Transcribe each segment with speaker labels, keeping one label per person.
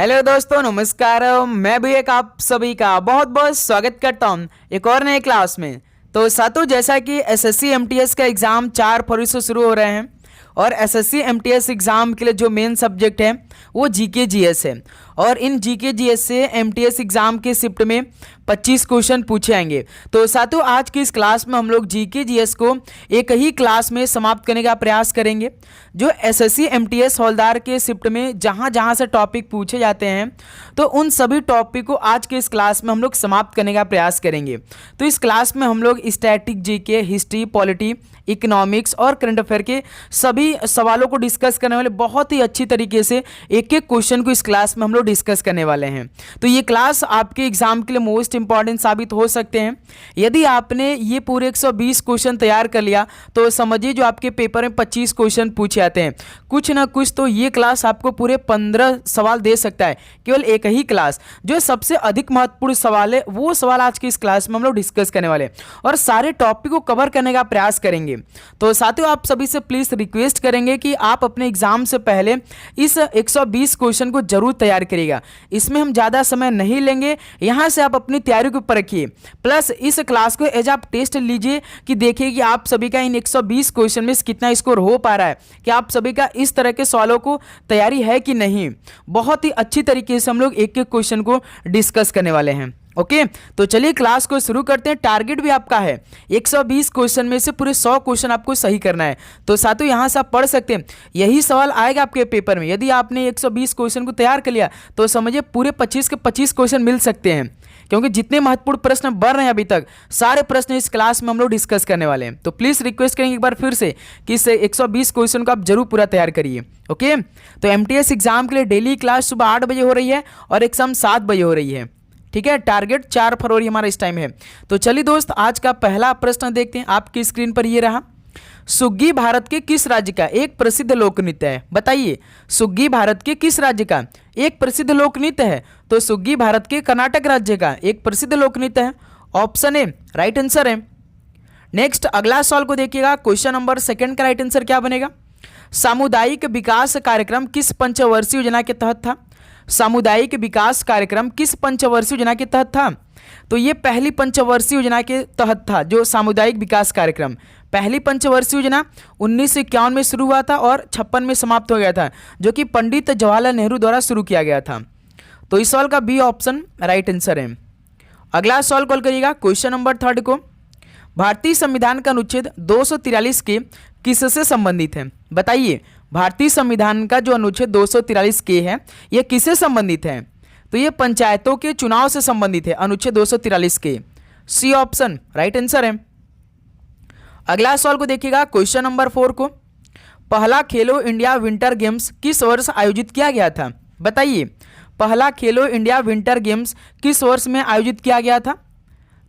Speaker 1: Hello दोस्तों, नमस्कार। मैं भी एक आप सभी का बहुत बहुत स्वागत करता हूं एक और नए क्लास में। तो साथियों, जैसा कि एसएससी एमटीएस का एग्ज़ाम 4 फरवरी से शुरू हो रहे हैं और एसएससी एमटीएस एग्ज़ाम के लिए जो मेन सब्जेक्ट है वो जीके जीएस है। और इन जीके जीएस से एमटीएस एग्ज़ाम के शिफ्ट में 25 क्वेश्चन पूछे आएंगे। तो साथियों, आज की इस क्लास में हम लोग जीके जीएस को एक ही क्लास में समाप्त करने का प्रयास करेंगे। जो एसएससी एमटीएस हवलदार के शिफ्ट में जहाँ जहाँ से टॉपिक पूछे जाते हैं, तो उन सभी टॉपिक को आज के इस क्लास में हम लोग समाप्त करने का प्रयास करेंगे। तो इस क्लास में हम लोग static GK, history, polity, economics और करंट अफेयर के सभी सवालों को डिस्कस करने वाले बहुत ही अच्छी तरीके से एक एक क्वेश्चन को इस क्लास में हम लोग डिस्कस करने वाले हैं। तो ये क्लास आपके एग्जाम के लिए मोस्ट इंपॉर्टेंट साबित हो सकते हैं। यदि आपने ये पूरे 120 क्वेश्चन तैयार कर लिया तो समझिए जो आपके पेपर में 25 क्वेश्चन पूछे जाते हैं, कुछ ना कुछ तो ये क्लास आपको पूरे 15 सवाल दे सकता है, केवल एक ही क्लास। जो सबसे अधिक महत्वपूर्ण सवाल है वो सवाल आज की इस क्लास में हम लोग डिस्कस करने वाले हैं और सारे टॉपिक को कवर करने का प्रयास करेंगे। तो साथियों, आप सभी से प्लीज रिक्वेस्ट करेंगे कि आप अपने एग्जाम से पहले इस 120 क्वेश्चन को जरूर तैयार करिएगा। इसमें हम ज्यादा समय नहीं लेंगे, यहां से आप अपनी तैयारी के ऊपर रखिए। प्लस इस क्लास को एज आप टेस्ट लीजिए कि देखिए कि आप सभी का इन 120 क्वेश्चन में कितना स्कोर हो पा रहा है, कि आप सभी का इस तरह के सवालों को तैयारी है कि नहीं। बहुत ही अच्छी तरीके से हम लोग एक एक क्वेश्चन को डिस्कस करने वाले हैं। ओके, तो चलिए क्लास को शुरू करते हैं। टारगेट भी आपका है 120 क्वेश्चन में से पूरे 100 क्वेश्चन आपको सही करना है। तो साथियों, यहां से आप पढ़ सकते हैं, यही सवाल आएगा आपके पेपर में। यदि आपने 120 क्वेश्चन को तैयार कर लिया तो समझिए पूरे 25 के 25 क्वेश्चन मिल सकते हैं, क्योंकि जितने महत्वपूर्ण प्रश्न बढ़ रहे हैं अभी तक, सारे प्रश्न इस क्लास में हम लोग डिस्कस करने वाले हैं। तो प्लीज रिक्वेस्ट करेंगे एक बार फिर से कि इस 120 क्वेश्चन को आप जरूर पूरा तैयार करिए। ओके, तो एमटीएस एग्जाम के लिए डेली क्लास सुबह 8 बजे हो रही है और एग्जाम 7 बजे हो रही है। ठीक है, टारगेट 4 फरवरी हमारा इस टाइम है। तो चलिए दोस्त, आज का पहला प्रश्न देखते हैं। आपकी स्क्रीन पर ये रहा। सुग्गी भारत के किस राज्य का एक प्रसिद्ध लोक नृत्य है? बताइए, सुग्गी भारत के किस राज्य का एक प्रसिद्ध लोक नृत्य है? तो सुग्गी भारत के कर्नाटक राज्य का एक प्रसिद्ध लोक नृत्य है। ऑप्शन ए राइट आंसर है। नेक्स्ट अगला सवाल को देखिएगा। क्वेश्चन नंबर 2 का राइट आंसर क्या बनेगा? सामुदायिक विकास कार्यक्रम किस पंचवर्षीय योजना के तहत था? सामुदायिक विकास कार्यक्रम किस पंचवर्षीय योजना के तहत था? तो ये पहली पंचवर्षीय योजना के तहत था। जो सामुदायिक विकास कार्यक्रम, पहली पंचवर्षीय योजना 1951 में शुरू हुआ था और 56 में समाप्त हो गया था, जो कि पंडित जवाहरलाल नेहरू द्वारा शुरू किया गया था। तो इस सवाल का बी ऑप्शन राइट आंसर है। अगला सवाल कॉल करिएगा। क्वेश्चन नंबर 3 को, भारतीय संविधान का अनुच्छेद 243 के किससे संबंधित है? बताइए, भारतीय संविधान का जो अनुच्छेद 243 के है यह किससे संबंधित है? तो ये पंचायतों के चुनाव से संबंधित है, अनुच्छेद 243 के। सी ऑप्शन राइट आंसर है। अगला सवाल को देखिएगा। क्वेश्चन नंबर 4 को, पहला खेलो इंडिया विंटर गेम्स किस वर्ष आयोजित किया गया था? बताइए, पहला खेलो इंडिया विंटर गेम्स किस वर्ष में आयोजित किया गया था?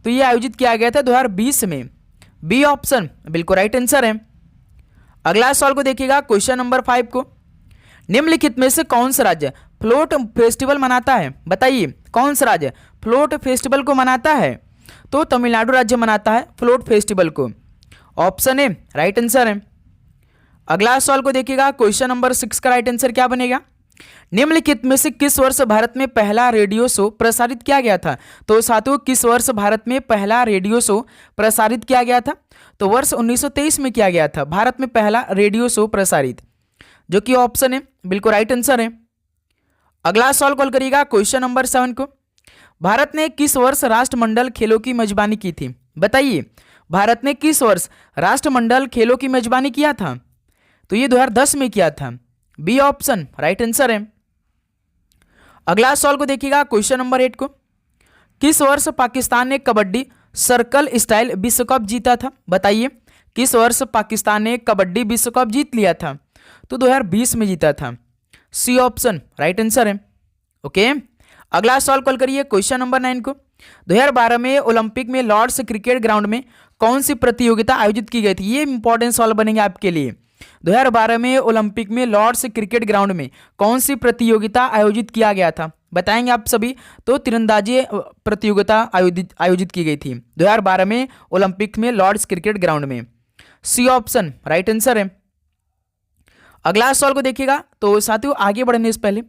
Speaker 1: तो ये आयोजित किया गया था 2020 में। बी ऑप्शन बिल्कुल राइट आंसर है। अगला सवाल को देखिएगा। क्वेश्चन नंबर 5 को, निम्नलिखित में से कौन सा राज्य फ्लोट फेस्टिवल मनाता है? बताइए, कौन सा राज्य फ्लोट फेस्टिवल को मनाता है? तो तमिलनाडु राज्य मनाता है फ्लोट फेस्टिवल को। ऑप्शन ए राइट आंसर है। अगला सवाल को देखिएगा। क्वेश्चन नंबर 6 का राइट आंसर क्या बनेगा? निम्नलिखित में से किस वर्ष भारत में पहला रेडियो शो प्रसारित किया गया था? तो साथियों, किस वर्ष भारत में पहला रेडियो शो प्रसारित किया गया था? तो वर्ष 1923 में किया गया था भारत में पहला रेडियो शो प्रसारित, जो कि ऑप्शन है बिल्कुल राइट आंसर है। अगला सवाल कॉल करिएगा। क्वेश्चन नंबर 7 को, भारत ने किस वर्ष राष्ट्रमंडल खेलों की मेजबानी की थी? बताइए, भारत ने किस वर्ष राष्ट्रमंडल खेलों की मेजबानी किया था? तो ये 2010 में किया था। बी ऑप्शन राइट आंसर है। अगला सवाल को देखिएगा। क्वेश्चन नंबर 8 को, किस वर्ष पाकिस्तान ने कबड्डी सर्कल स्टाइल विश्व कप जीता था? बताइए, किस वर्ष पाकिस्तान ने कबड्डी विश्व कप जीत लिया था? तो 2020 में जीता था। सी ऑप्शन राइट आंसर है। ओके, अगला सवाल कॉल करिए। क्वेश्चन नंबर 9 को, 2012 में ओलंपिक में लॉर्ड्स क्रिकेट ग्राउंड में कौन सी प्रतियोगिता आयोजित की गई थी? ये इंपॉर्टेंट सवाल बनेंगे आपके लिए। 2012 में ओलंपिक में लॉर्ड्स क्रिकेट ग्राउंड में कौन सी प्रतियोगिता आयोजित किया गया था? बताएंगे आप सभी। तो तीरंदाजी प्रतियोगिता आयोजित की गई थी 2012 में ओलंपिक में लॉर्ड्स क्रिकेट ग्राउंड में। सी ऑप्शन राइट आंसर है। अगला सवाल को देखिएगा। तो साथियों आगे बढ़ने से पहले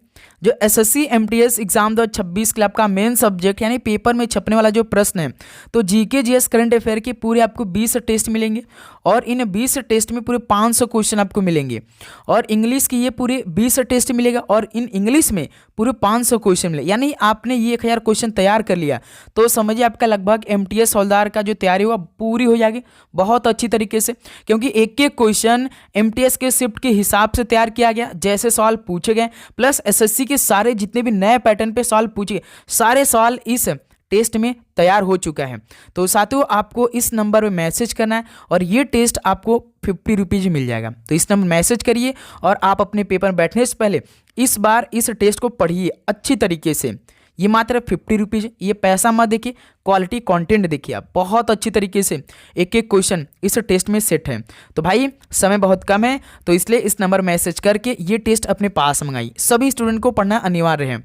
Speaker 1: जो एसएससी एमटीएस एग्जाम 2026 के लिए आपका मेन सब्जेक्ट यानी पेपर में छपने वाला जो प्रश्न है, तो जीके जीएस करंट अफेयर के पूरे आपको 20 टेस्ट मिलेंगे और इन 20 टेस्ट में पूरे 500 क्वेश्चन आपको मिलेंगे और इंग्लिश की ये पूरे 20 टेस्ट मिलेगा और इन इंग्लिश में पूरे 500 क्वेश्चन मिले, यानी आपने ये 1000 क्वेश्चन तैयार कर लिया तो समझिए आपका लगभग एमटीएस हवलदार का जो तैयारी हुआ पूरी हो जाएगी बहुत अच्छी तरीके से, क्योंकि एक एक क्वेश्चन एमटीएस के शिफ्ट के हिसाब से तैयार किया गया, जैसे सवाल पूछे गए प्लस एसएससी के सारे जितने भी नए पैटर्न पे सवाल पूछे सारे सवाल इस टेस्ट में तैयार हो चुका है। तो साथियों आपको इस नंबर पे मैसेज करना है और ये टेस्ट आपको 50 रुपीज़ मिल जाएगा। तो इस नंबर मैसेज करिए और आप अपने पेपर में बैठने से पहले इस बार इस टेस्ट को पढ़िए अच्छी तरीके से। ये मात्र 50 रुपीज़, ये पैसा मत देखिए, क्वालिटी कंटेंट देखिए आप, बहुत अच्छी तरीके से एक एक क्वेश्चन इस टेस्ट में सेट है। तो भाई समय बहुत कम है तो इसलिए इस नंबर मैसेज करके ये टेस्ट अपने पास मंगाइए, सभी स्टूडेंट को पढ़ना अनिवार्य है।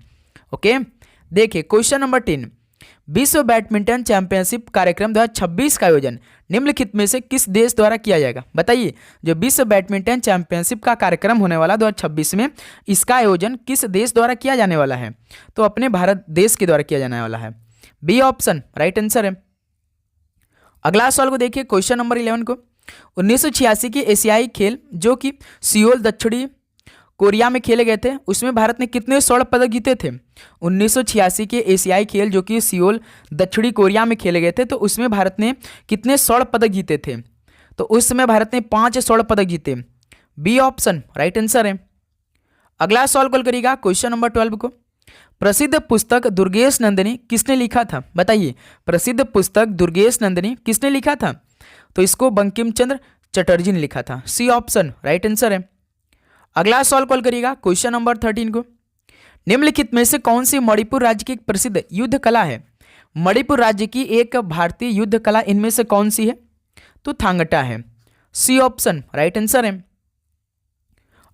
Speaker 1: ओके, देखिए क्वेश्चन नंबर 10, विश्व बैडमिंटन चैंपियनशिप कार्यक्रम 2026 का आयोजन निम्नलिखित में से किस देश द्वारा किया जाएगा? बताइए, जो विश्व बैडमिंटन चैंपियनशिप का कार्यक्रम होने वाला 2026 में, इसका आयोजन किस देश द्वारा किया जाने वाला है? तो अपने भारत देश के द्वारा किया जाने वाला है। बी ऑप्शन राइट आंसर है। अगला सवाल को देखिए, क्वेश्चन नंबर 11 को, 1986 के एशियाई खेल जो कि सियोल दक्षिणी कोरिया में खेले गए थे, उसमें भारत ने कितने स्वर्ण पदक जीते थे? 1986 के एशियाई खेल जो कि सियोल दक्षिणी कोरिया में खेले गए थे, तो उसमें भारत ने कितने स्वर्ण पदक जीते थे? तो उस समय भारत ने 5 स्वर्ण पदक जीते। बी ऑप्शन राइट आंसर है। अगला सवाल कॉल करिएगा क्वेश्चन नंबर 12 को, प्रसिद्ध पुस्तक दुर्गेश नंदिनी किसने लिखा था? बताइए, प्रसिद्ध पुस्तक दुर्गेश नंदिनी किसने लिखा था? तो इसको बंकिम चंद्र चटर्जी ने लिखा था। सी ऑप्शन राइट आंसर है। अगला सवाल कॉल करिएगा क्वेश्चन नंबर 13 को, निम्नलिखित में से कौन सी मणिपुर राज्य की एक प्रसिद्ध युद्ध कला है? मणिपुर राज्य की एक भारतीय युद्ध कला इनमें से कौन सी है? तो थांगटा है। सी ऑप्शन राइट आंसर है।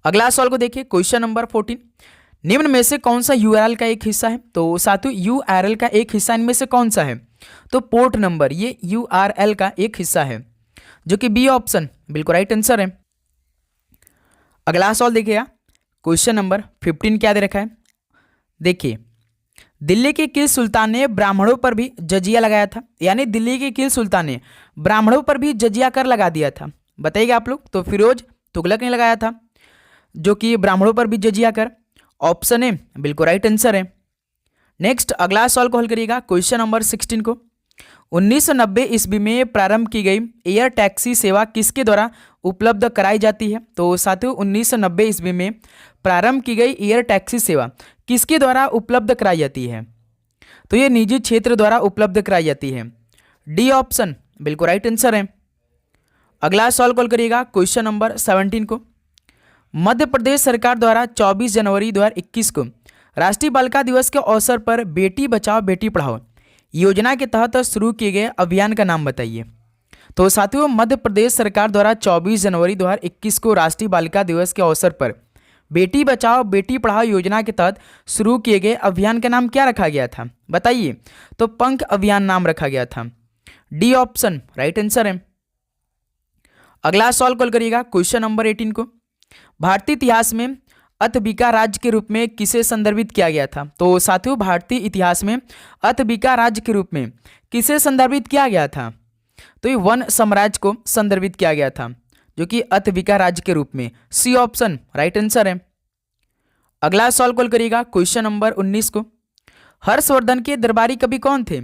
Speaker 1: अगला सवाल को देखिए क्वेश्चन नंबर 14, निम्न में से कौन सा यूआरएल का एक हिस्सा है? तो साथियों यूआरएल का एक हिस्सा इनमें से कौन सा है? तो पोर्ट नंबर ये यूआरएल का एक हिस्सा है, जो कि बी ऑप्शन बिल्कुल राइट आंसर है। अगला सवाल देखिएगा क्वेश्चन नंबर 15 क्या दे रखा है? देखिए, दिल्ली के किस सुल्तान ने ब्राह्मणों पर भी जजिया लगाया था? यानी दिल्ली के किस सुल्तान ने ब्राह्मणों पर भी जजिया कर लगा दिया था? बताइएगा आप लोग। तो फिरोज तुगलक ने लगाया था जो कि ब्राह्मणों पर भी जजिया कर। ऑप्शन ए बिल्कुल राइट आंसर है। नेक्स्ट अगला सवाल को हल करिएगा क्वेश्चन नंबर 16 को, 1990 ईस्वी में प्रारंभ की गई एयर टैक्सी सेवा किसके द्वारा उपलब्ध कराई जाती है? तो साथियों 1990 ईस्वी में प्रारंभ की गई एयर टैक्सी सेवा किसके द्वारा उपलब्ध कराई जाती है? तो ये निजी क्षेत्र द्वारा उपलब्ध कराई जाती है। डी ऑप्शन बिल्कुल राइट आंसर है। अगला सवाल कॉल करिएगा क्वेश्चन नंबर 17 को, मध्य प्रदेश सरकार द्वारा 24 जनवरी 2021 को राष्ट्रीय बालिका दिवस के अवसर पर बेटी बचाओ बेटी पढ़ाओ योजना के तहत शुरू किए गए अभियान का नाम बताइए। तो साथियों मध्य प्रदेश सरकार द्वारा 24 जनवरी 2021 को राष्ट्रीय बालिका दिवस के अवसर पर बेटी बचाओ बेटी पढ़ाओ योजना के तहत शुरू किए गए अभियान का नाम क्या रखा गया था? बताइए। तो पंख अभियान नाम रखा गया था। डी ऑप्शन राइट आंसर है। अगला सवाल कॉल करिएगा क्वेश्चन नंबर 18 को, भारतीय इतिहास में अथबिका राज्य के रूप में किसे संदर्भित किया गया था? तो साथियों भारतीय इतिहास में अथबिका राज्य के रूप में किसे संदर्भित किया गया था? तो ये वन साम्राज्य को संदर्भित किया गया था, जो कि अथबिका राज्य के रूप में। सी ऑप्शन राइट आंसर है। अगला सवाल कॉल करिएगा क्वेश्चन नंबर 19 को, हर्षवर्धन के दरबारी कवि कौन थे?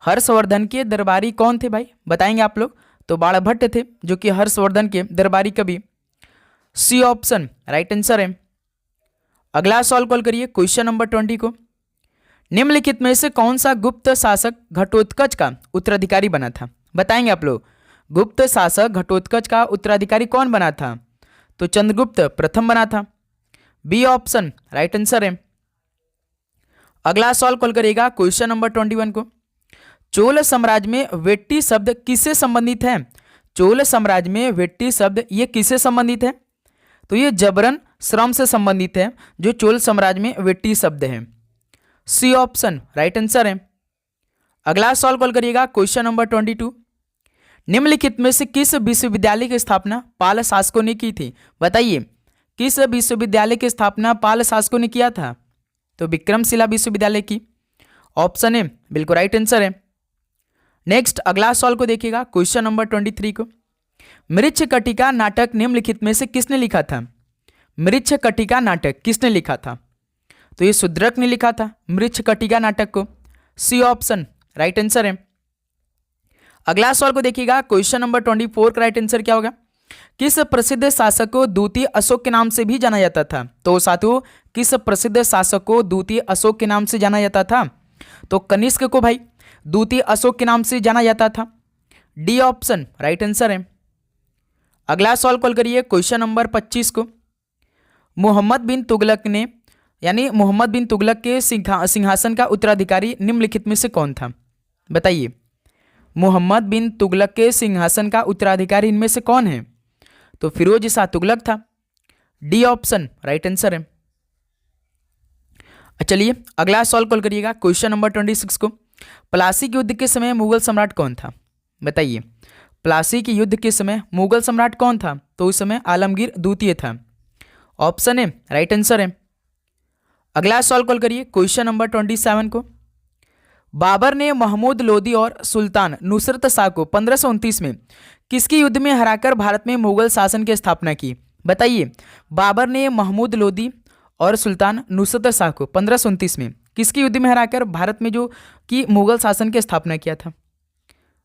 Speaker 1: हर्षवर्धन के दरबारी कौन थे भाई? बताएंगे आप लोग। तो बाणभट्ट थे जो कि हर्षवर्धन के दरबारी कवि। सी ऑप्शन राइट आंसर है। अगला सवाल कॉल करिए क्वेश्चन नंबर 20 को, निम्नलिखित में से कौन सा गुप्त शासक घटोत्कच का उत्तराधिकारी बना था? बताएंगे आप लोग। गुप्त शासक घटोत्कच का उत्तराधिकारी कौन बना था? तो चंद्रगुप्त प्रथम बना था। बी ऑप्शन राइट आंसर है। अगला सवाल कॉल करिएगा क्वेश्चन नंबर 21 को, चोल साम्राज्य में वेट्टी शब्द किससे संबंधित है? चोल साम्राज्य में वेट्टी शब्द ये किससे संबंधित है? तो ये जबरन श्रम से संबंधित है, जो चोल साम्राज्य में वेट्टी शब्द है। सी ऑप्शन राइट आंसर है। अगला सवाल कॉल करिएगा क्वेश्चन नंबर 22, निम्नलिखित में से किस विश्वविद्यालय की स्थापना पाल शासकों ने की थी? बताइए, किस विश्वविद्यालय की स्थापना पाल शासकों ने किया था? तो विक्रमशिला विश्वविद्यालय की। ऑप्शन ए बिल्कुल राइट आंसर है। नेक्स्ट अगला सवाल को देखिएगा, क्वेश्चन नंबर 23 को। मृच्छकटिका नाटक निम्नलिखित में से किसने लिखा था? मृच्छकटिका नाटक किसने लिखा था? तो ये शूद्रक ने लिखा था मृच्छकटिका नाटक को। सी ऑप्शन राइट आंसर है। अगला सवाल को देखिएगा, क्वेश्चन नंबर 24 का राइट आंसर क्या होगा? किस प्रसिद्ध शासक को द्वितीय अशोक के नाम से भी जाना जाता था? तो साथियों किस प्रसिद्ध शासक को द्वितीय अशोक के नाम से जाना जाता था? तो कनिष्क को भाई द्वितीय अशोक के नाम से जाना जाता था। डी ऑप्शन राइट आंसर है। अगला सवाल कॉल करिए, क्वेश्चन नंबर 25 को। मोहम्मद बिन तुगलक ने यानी मोहम्मद बिन तुगलक के सिंहासन का उत्तराधिकारी निम्नलिखित में से कौन था? बताइए, मोहम्मद बिन तुगलक के सिंहासन का उत्तराधिकारी इनमें से कौन है? तो फिरोज शाह तुगलक था। डी ऑप्शन राइट आंसर है। चलिए अगला सवाल कॉल करिएगा, क्वेश्चन नंबर 26 को। प्लासी के युद्ध के समय मुगल सम्राट कौन था? बताइए, प्लासी के युद्ध के समय मुगल सम्राट कौन था? तो उस समय आलमगीर द्वितीय था। ऑप्शन ए राइट आंसर है। अगला सवाल कॉल करिए, क्वेश्चन नंबर 27 को। बाबर ने महमूद लोदी और सुल्तान नुसरत शाह को 1529 में किसके युद्ध में हराकर भारत में मुगल शासन की स्थापना की? बताइए, बाबर ने महमूद लोदी और सुल्तान नुसरत शाह को 1529 में किसके युद्ध में हराकर भारत में जो कि मुगल शासन की स्थापना किया था?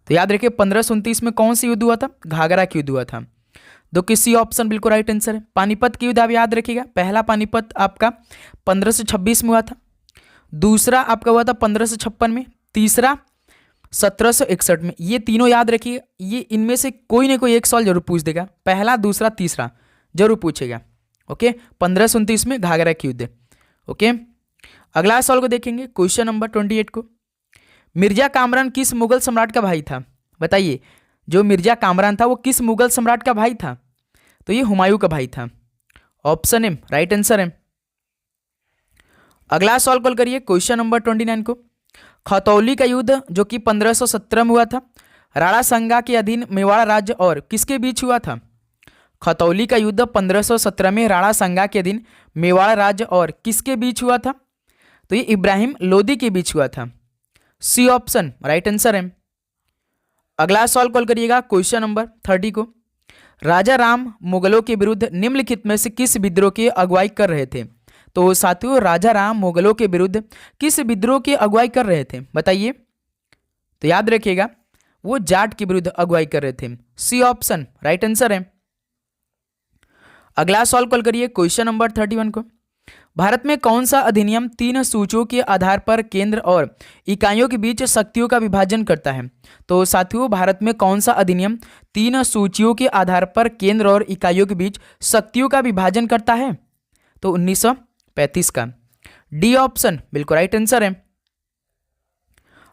Speaker 1: तो याद रखिए 1529 में कौन सी युद्ध हुआ था? घाघरा की युद्ध हुआ था। तो किसी ऑप्शन बिल्कुल राइट आंसर है। पानीपत की युद्ध आप याद रखिएगा, पहला पानीपत आपका 1526 में हुआ था, दूसरा आपका हुआ था 1556 में, तीसरा 1761 में। ये तीनों याद रखिए, ये इनमें से कोई ना कोई एक सवाल जरूर पूछ देगा, पहला दूसरा तीसरा जरूर पूछेगा। ओके, 1529 में घाघरा की युद्ध। ओके, अगला सवाल को देखेंगे, क्वेश्चन नंबर 28 को। मिर्जा कामरान किस मुगल सम्राट का भाई था? बताइए, जो मिर्जा कामरान था वो किस मुगल सम्राट का भाई था? तो ये हुमायूं का भाई था। ऑप्शन ए राइट आंसर है। अगला सवाल कॉल करिए, क्वेश्चन नंबर 29 को। खतौली का युद्ध जो कि 1517 में हुआ था, राणा संगा के अधीन मेवाड़ राज्य और किसके बीच हुआ था? खतौली का युद्ध 1517 में राणा संगा के अधीन मेवाड़ राज्य और किसके बीच हुआ था? तो ये इब्राहिम लोदी के बीच हुआ था। सी ऑप्शन राइट आंसर है। अगला सवाल कॉल करिएगा, क्वेश्चन नंबर 30 को। राजा राम मुगलों के विरुद्ध निम्नलिखित में से किस विद्रोह की अगुवाई कर रहे थे? तो साथियों राजा राम मुगलों के विरुद्ध किस विद्रोह की अगुवाई कर रहे थे? बताइए, तो याद रखिएगा वो जाट के विरुद्ध अगुवाई कर रहे थे। सी ऑप्शन राइट आंसर है। अगला सवाल कॉल करिए, क्वेश्चन नंबर 31 को। भारत में कौन सा अधिनियम 3 सूचियों के आधार पर केंद्र और इकाइयों के बीच शक्तियों का विभाजन करता है? तो साथियों भारत में कौन सा अधिनियम 3 सूचियों के आधार पर केंद्र और इकाइयों के बीच शक्तियों का विभाजन करता है? तो 1935 का। डी ऑप्शन बिल्कुल राइट आंसर है।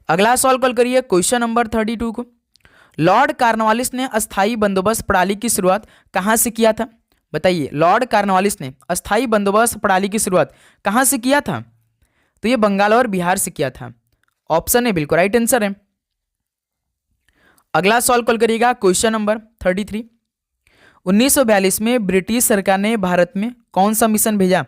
Speaker 1: अगला सवाल कॉल करिए, क्वेश्चन नंबर 32 को। लॉर्ड कॉर्नवालिस ने अस्थायी बंदोबस्त प्रणाली की शुरुआत कहां से किया था? बताइए, लॉर्ड कॉर्नवालिस ने अस्थायी बंदोबस्त प्रणाली की शुरुआत कहां से किया था? तो ये बंगाल और बिहार से किया था। ऑप्शन ए बिल्कुल राइट आंसर है। अगला सवाल कॉल करिएगा, क्वेश्चन नंबर 33। 1942 में ब्रिटिश सरकार ने भारत में कौन सा मिशन भेजा?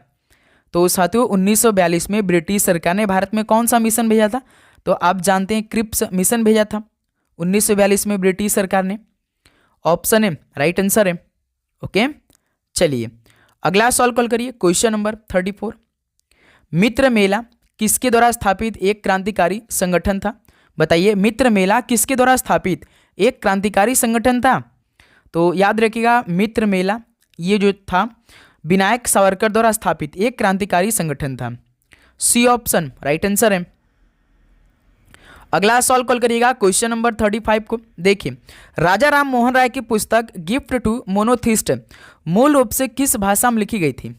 Speaker 1: तो साथियों 1942 में ब्रिटिश सरकार ने भारत में कौन सा मिशन भेजा था? तो आप जानते हैं क्रिप्स मिशन भेजा था 1942 में ब्रिटिश सरकार ने। ऑप्शन ए राइट आंसर है। ओके, चलिए अगला सवाल कॉल करिए, क्वेश्चन नंबर 34। मित्र मेला किसके द्वारा स्थापित एक क्रांतिकारी संगठन था? बताइए, मित्र मेला किसके द्वारा स्थापित एक क्रांतिकारी संगठन था? तो याद रखिएगा मित्र मेला ये जो था विनायक सावरकर द्वारा स्थापित एक क्रांतिकारी संगठन था। सी ऑप्शन राइट आंसर है। अगला सवाल कॉल करिएगा, क्वेश्चन नंबर 35 को। देखिए, राजा राम मोहन राय की पुस्तक गिफ्ट टू मोनोथिस्ट मूल रूप से किस भाषा में लिखी गई थी?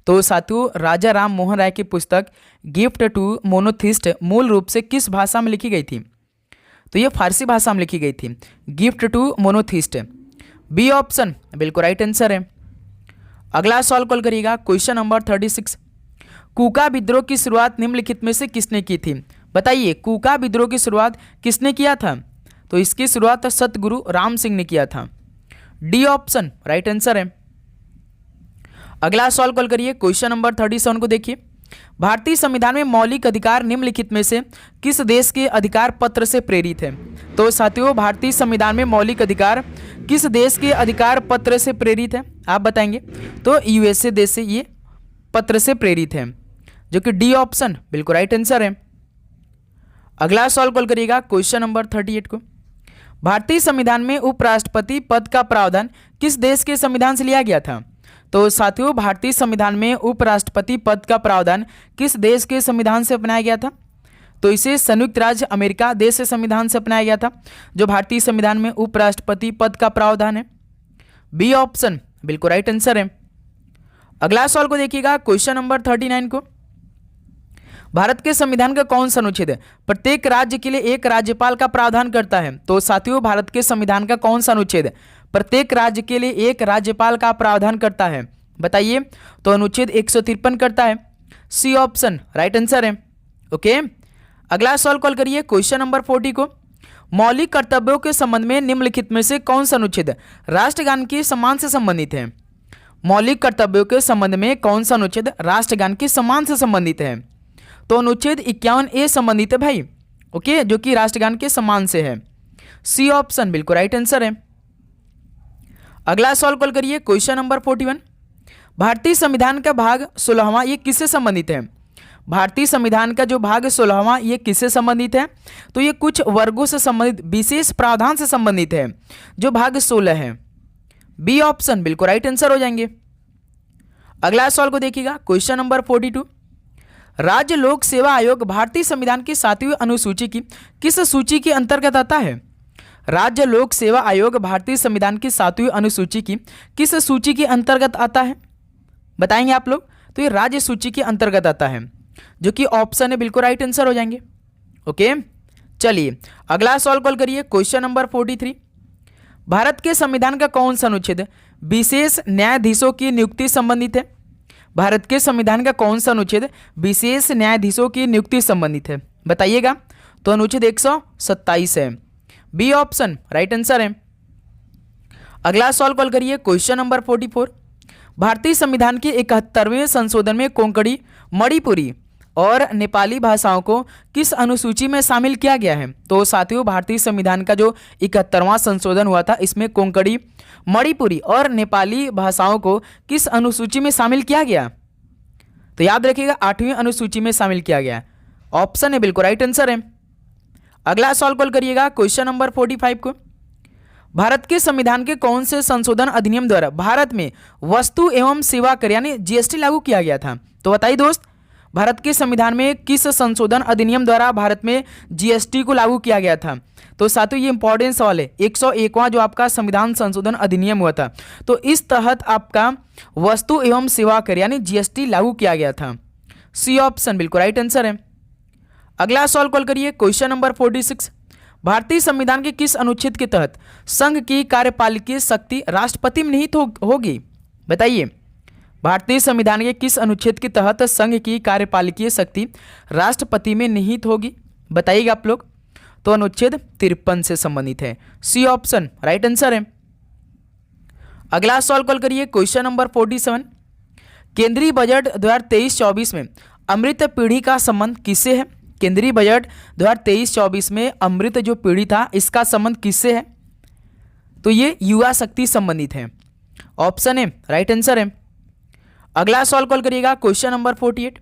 Speaker 1: तो साथियों राजा राम मोहन राय की पुस्तक गिफ्ट टू मोनोथिस्ट मूल रूप से किस भाषा में लिखी गई थी? तो ये फारसी भाषा में लिखी गई थी, gift to monotheist. B option बिल्कुल राइट आंसर है। अगला सवाल कॉल करिएगा, क्वेश्चन नंबर 36। कूका विद्रोह की शुरुआत निम्नलिखित में से किसने की थी? बताइए, कूका विद्रोह की शुरुआत किसने किया था? तो इसकी शुरुआत सतगुरु राम सिंह ने किया था। डी ऑप्शन राइट आंसर है। अगला सवाल कॉल करिए, क्वेश्चन नंबर 37 को देखिए। भारतीय संविधान में मौलिक अधिकार निम्नलिखित में से किस देश के अधिकार पत्र से प्रेरित है? तो साथियों, भारतीय संविधान में मौलिक अधिकार किस देश के अधिकार पत्र से प्रेरित है, आप बताएंगे। तो यूएसए देश से ये पत्र से प्रेरित है, जो कि डी ऑप्शन बिल्कुल राइट आंसर है। अगला सवाल कॉल करिएगा, क्वेश्चन नंबर 38 को। भारतीय संविधान में उपराष्ट्रपति पद का प्रावधान किस देश के संविधान से लिया गया था? तो साथियों, भारतीय संविधान में उपराष्ट्रपति पद का प्रावधान किस देश के संविधान से अपनाया गया था? तो इसे संयुक्त राज्य अमेरिका देश के संविधान से अपनाया गया था, जो भारतीय संविधान में उपराष्ट्रपति पद का प्रावधान है। बी ऑप्शन बिल्कुल राइट आंसर है। अगला सवाल को देखिएगा, क्वेश्चन नंबर 39 को। भारत के संविधान का कौन सा अनुच्छेद प्रत्येक राज्य के लिए एक राज्यपाल का प्रावधान करता है? तो साथियों, भारत के संविधान का कौन सा अनुच्छेद प्रत्येक राज्य के लिए एक राज्यपाल का प्रावधान करता है, बताइए। तो अनुच्छेद 153 करता है। सी ऑप्शन राइट आंसर है। ओके, अगला सवाल कॉल करिए, क्वेश्चन नंबर 40 को। मौलिक कर्तव्यों के संबंध में निम्नलिखित में से कौन सा अनुच्छेद राष्ट्रगान के सम्मान से संबंधित है? मौलिक कर्तव्यों के संबंध में कौन सा अनुच्छेद राष्ट्रगान के सम्मान से संबंधित है? तो अनुच्छेद 51A संबंधित है भाई। ओके, जो कि राष्ट्रगान के सम्मान से है। सी ऑप्शन बिल्कुल राइट आंसर है। अगला सवाल कॉल करिए, क्वेश्चन नंबर 41। भारतीय संविधान का भाग 16वां ये किससे संबंधित है? भारतीय संविधान का जो भाग 16वां ये किससे संबंधित है? तो ये कुछ वर्गों से संबंधित विशेष प्रावधान से संबंधित है, जो भाग 16 है। बी ऑप्शन बिल्कुल राइट आंसर हो जाएंगे। अगला सवाल को देखिएगा, क्वेश्चन नंबर 42। राज्य लोक सेवा आयोग भारतीय संविधान की 7वीं अनुसूची की किस सूची के अंतर्गत आता है? राज्य लोक सेवा आयोग भारतीय संविधान की 7वीं अनुसूची की किस सूची के अंतर्गत आता है, बताएंगे आप लोग। तो ये राज्य सूची के अंतर्गत आता है, जो कि ऑप्शन है बिल्कुल राइट आंसर हो जाएंगे। ओके, चलिए अगला सवाल कॉल करिए, क्वेश्चन नंबर 43। भारत के संविधान का कौन सा अनुच्छेद विशेष न्यायाधीशों की नियुक्ति संबंधित है? भारत के संविधान का कौन सा अनुच्छेद विशेष न्यायाधीशों की नियुक्ति संबंधित है, बताइएगा। तो अनुच्छेद 127 है। बी ऑप्शन राइट आंसर है। अगला सवाल कॉल करिए, क्वेश्चन नंबर 44। भारतीय संविधान के 71वें संशोधन में कोंकणी, मणिपुरी और नेपाली भाषाओं को किस अनुसूची में शामिल किया गया है? तो साथियों, भारतीय संविधान का जो 71वां संशोधन हुआ था, इसमें कोंकणी, मणिपुरी और नेपाली भाषाओं को किस अनुसूची में शामिल किया गया? तो याद रखिएगा 8वीं अनुसूची में शामिल किया गया। ऑप्शन है बिल्कुल राइट आंसर है। अगला सवाल कॉल करिएगा, क्वेश्चन नंबर 45 को। भारत के संविधान के कौन से संशोधन अधिनियम द्वारा भारत में वस्तु एवं सेवा कर यानी जीएसटी लागू किया गया था? तो बताइए दोस्त, भारत के संविधान में किस संशोधन अधिनियम द्वारा भारत में जीएसटी को लागू किया गया था? तो साथियों, ये इंपॉर्टेंट सवाल है। 101वां जो आपका संविधान संशोधन अधिनियम हुआ था, तो इस तहत आपका वस्तु एवं सेवा कर यानी जीएसटी लागू किया गया था। सी ऑप्शन बिल्कुल राइट आंसर है। अगला सवाल कॉल करिए, क्वेश्चन नंबर 46। भारतीय संविधान के किस अनुच्छेद के तहत संघ की कार्यपालिकीय शक्ति राष्ट्रपति में निहित होगी, बताइए। भारतीय संविधान के किस अनुच्छेद के तहत संघ की कार्यपालिकीय शक्ति राष्ट्रपति में निहित होगी, बताइएगा आप लोग। तो अनुच्छेद 53 से संबंधित है। सी ऑप्शन राइट आंसर है। अगला सवाल कॉल करिए, क्वेश्चन नंबर 47। केंद्रीय बजट 2023-24 में अमृत पीढ़ी का संबंध किससे है? केंद्रीय बजट 2023-24 में अमृत जो पीढ़ी था, इसका संबंध किससे है? तो ये युवा शक्ति संबंधित है। ऑप्शन है राइट आंसर है। अगला सवाल कॉल करिएगा, क्वेश्चन नंबर 48।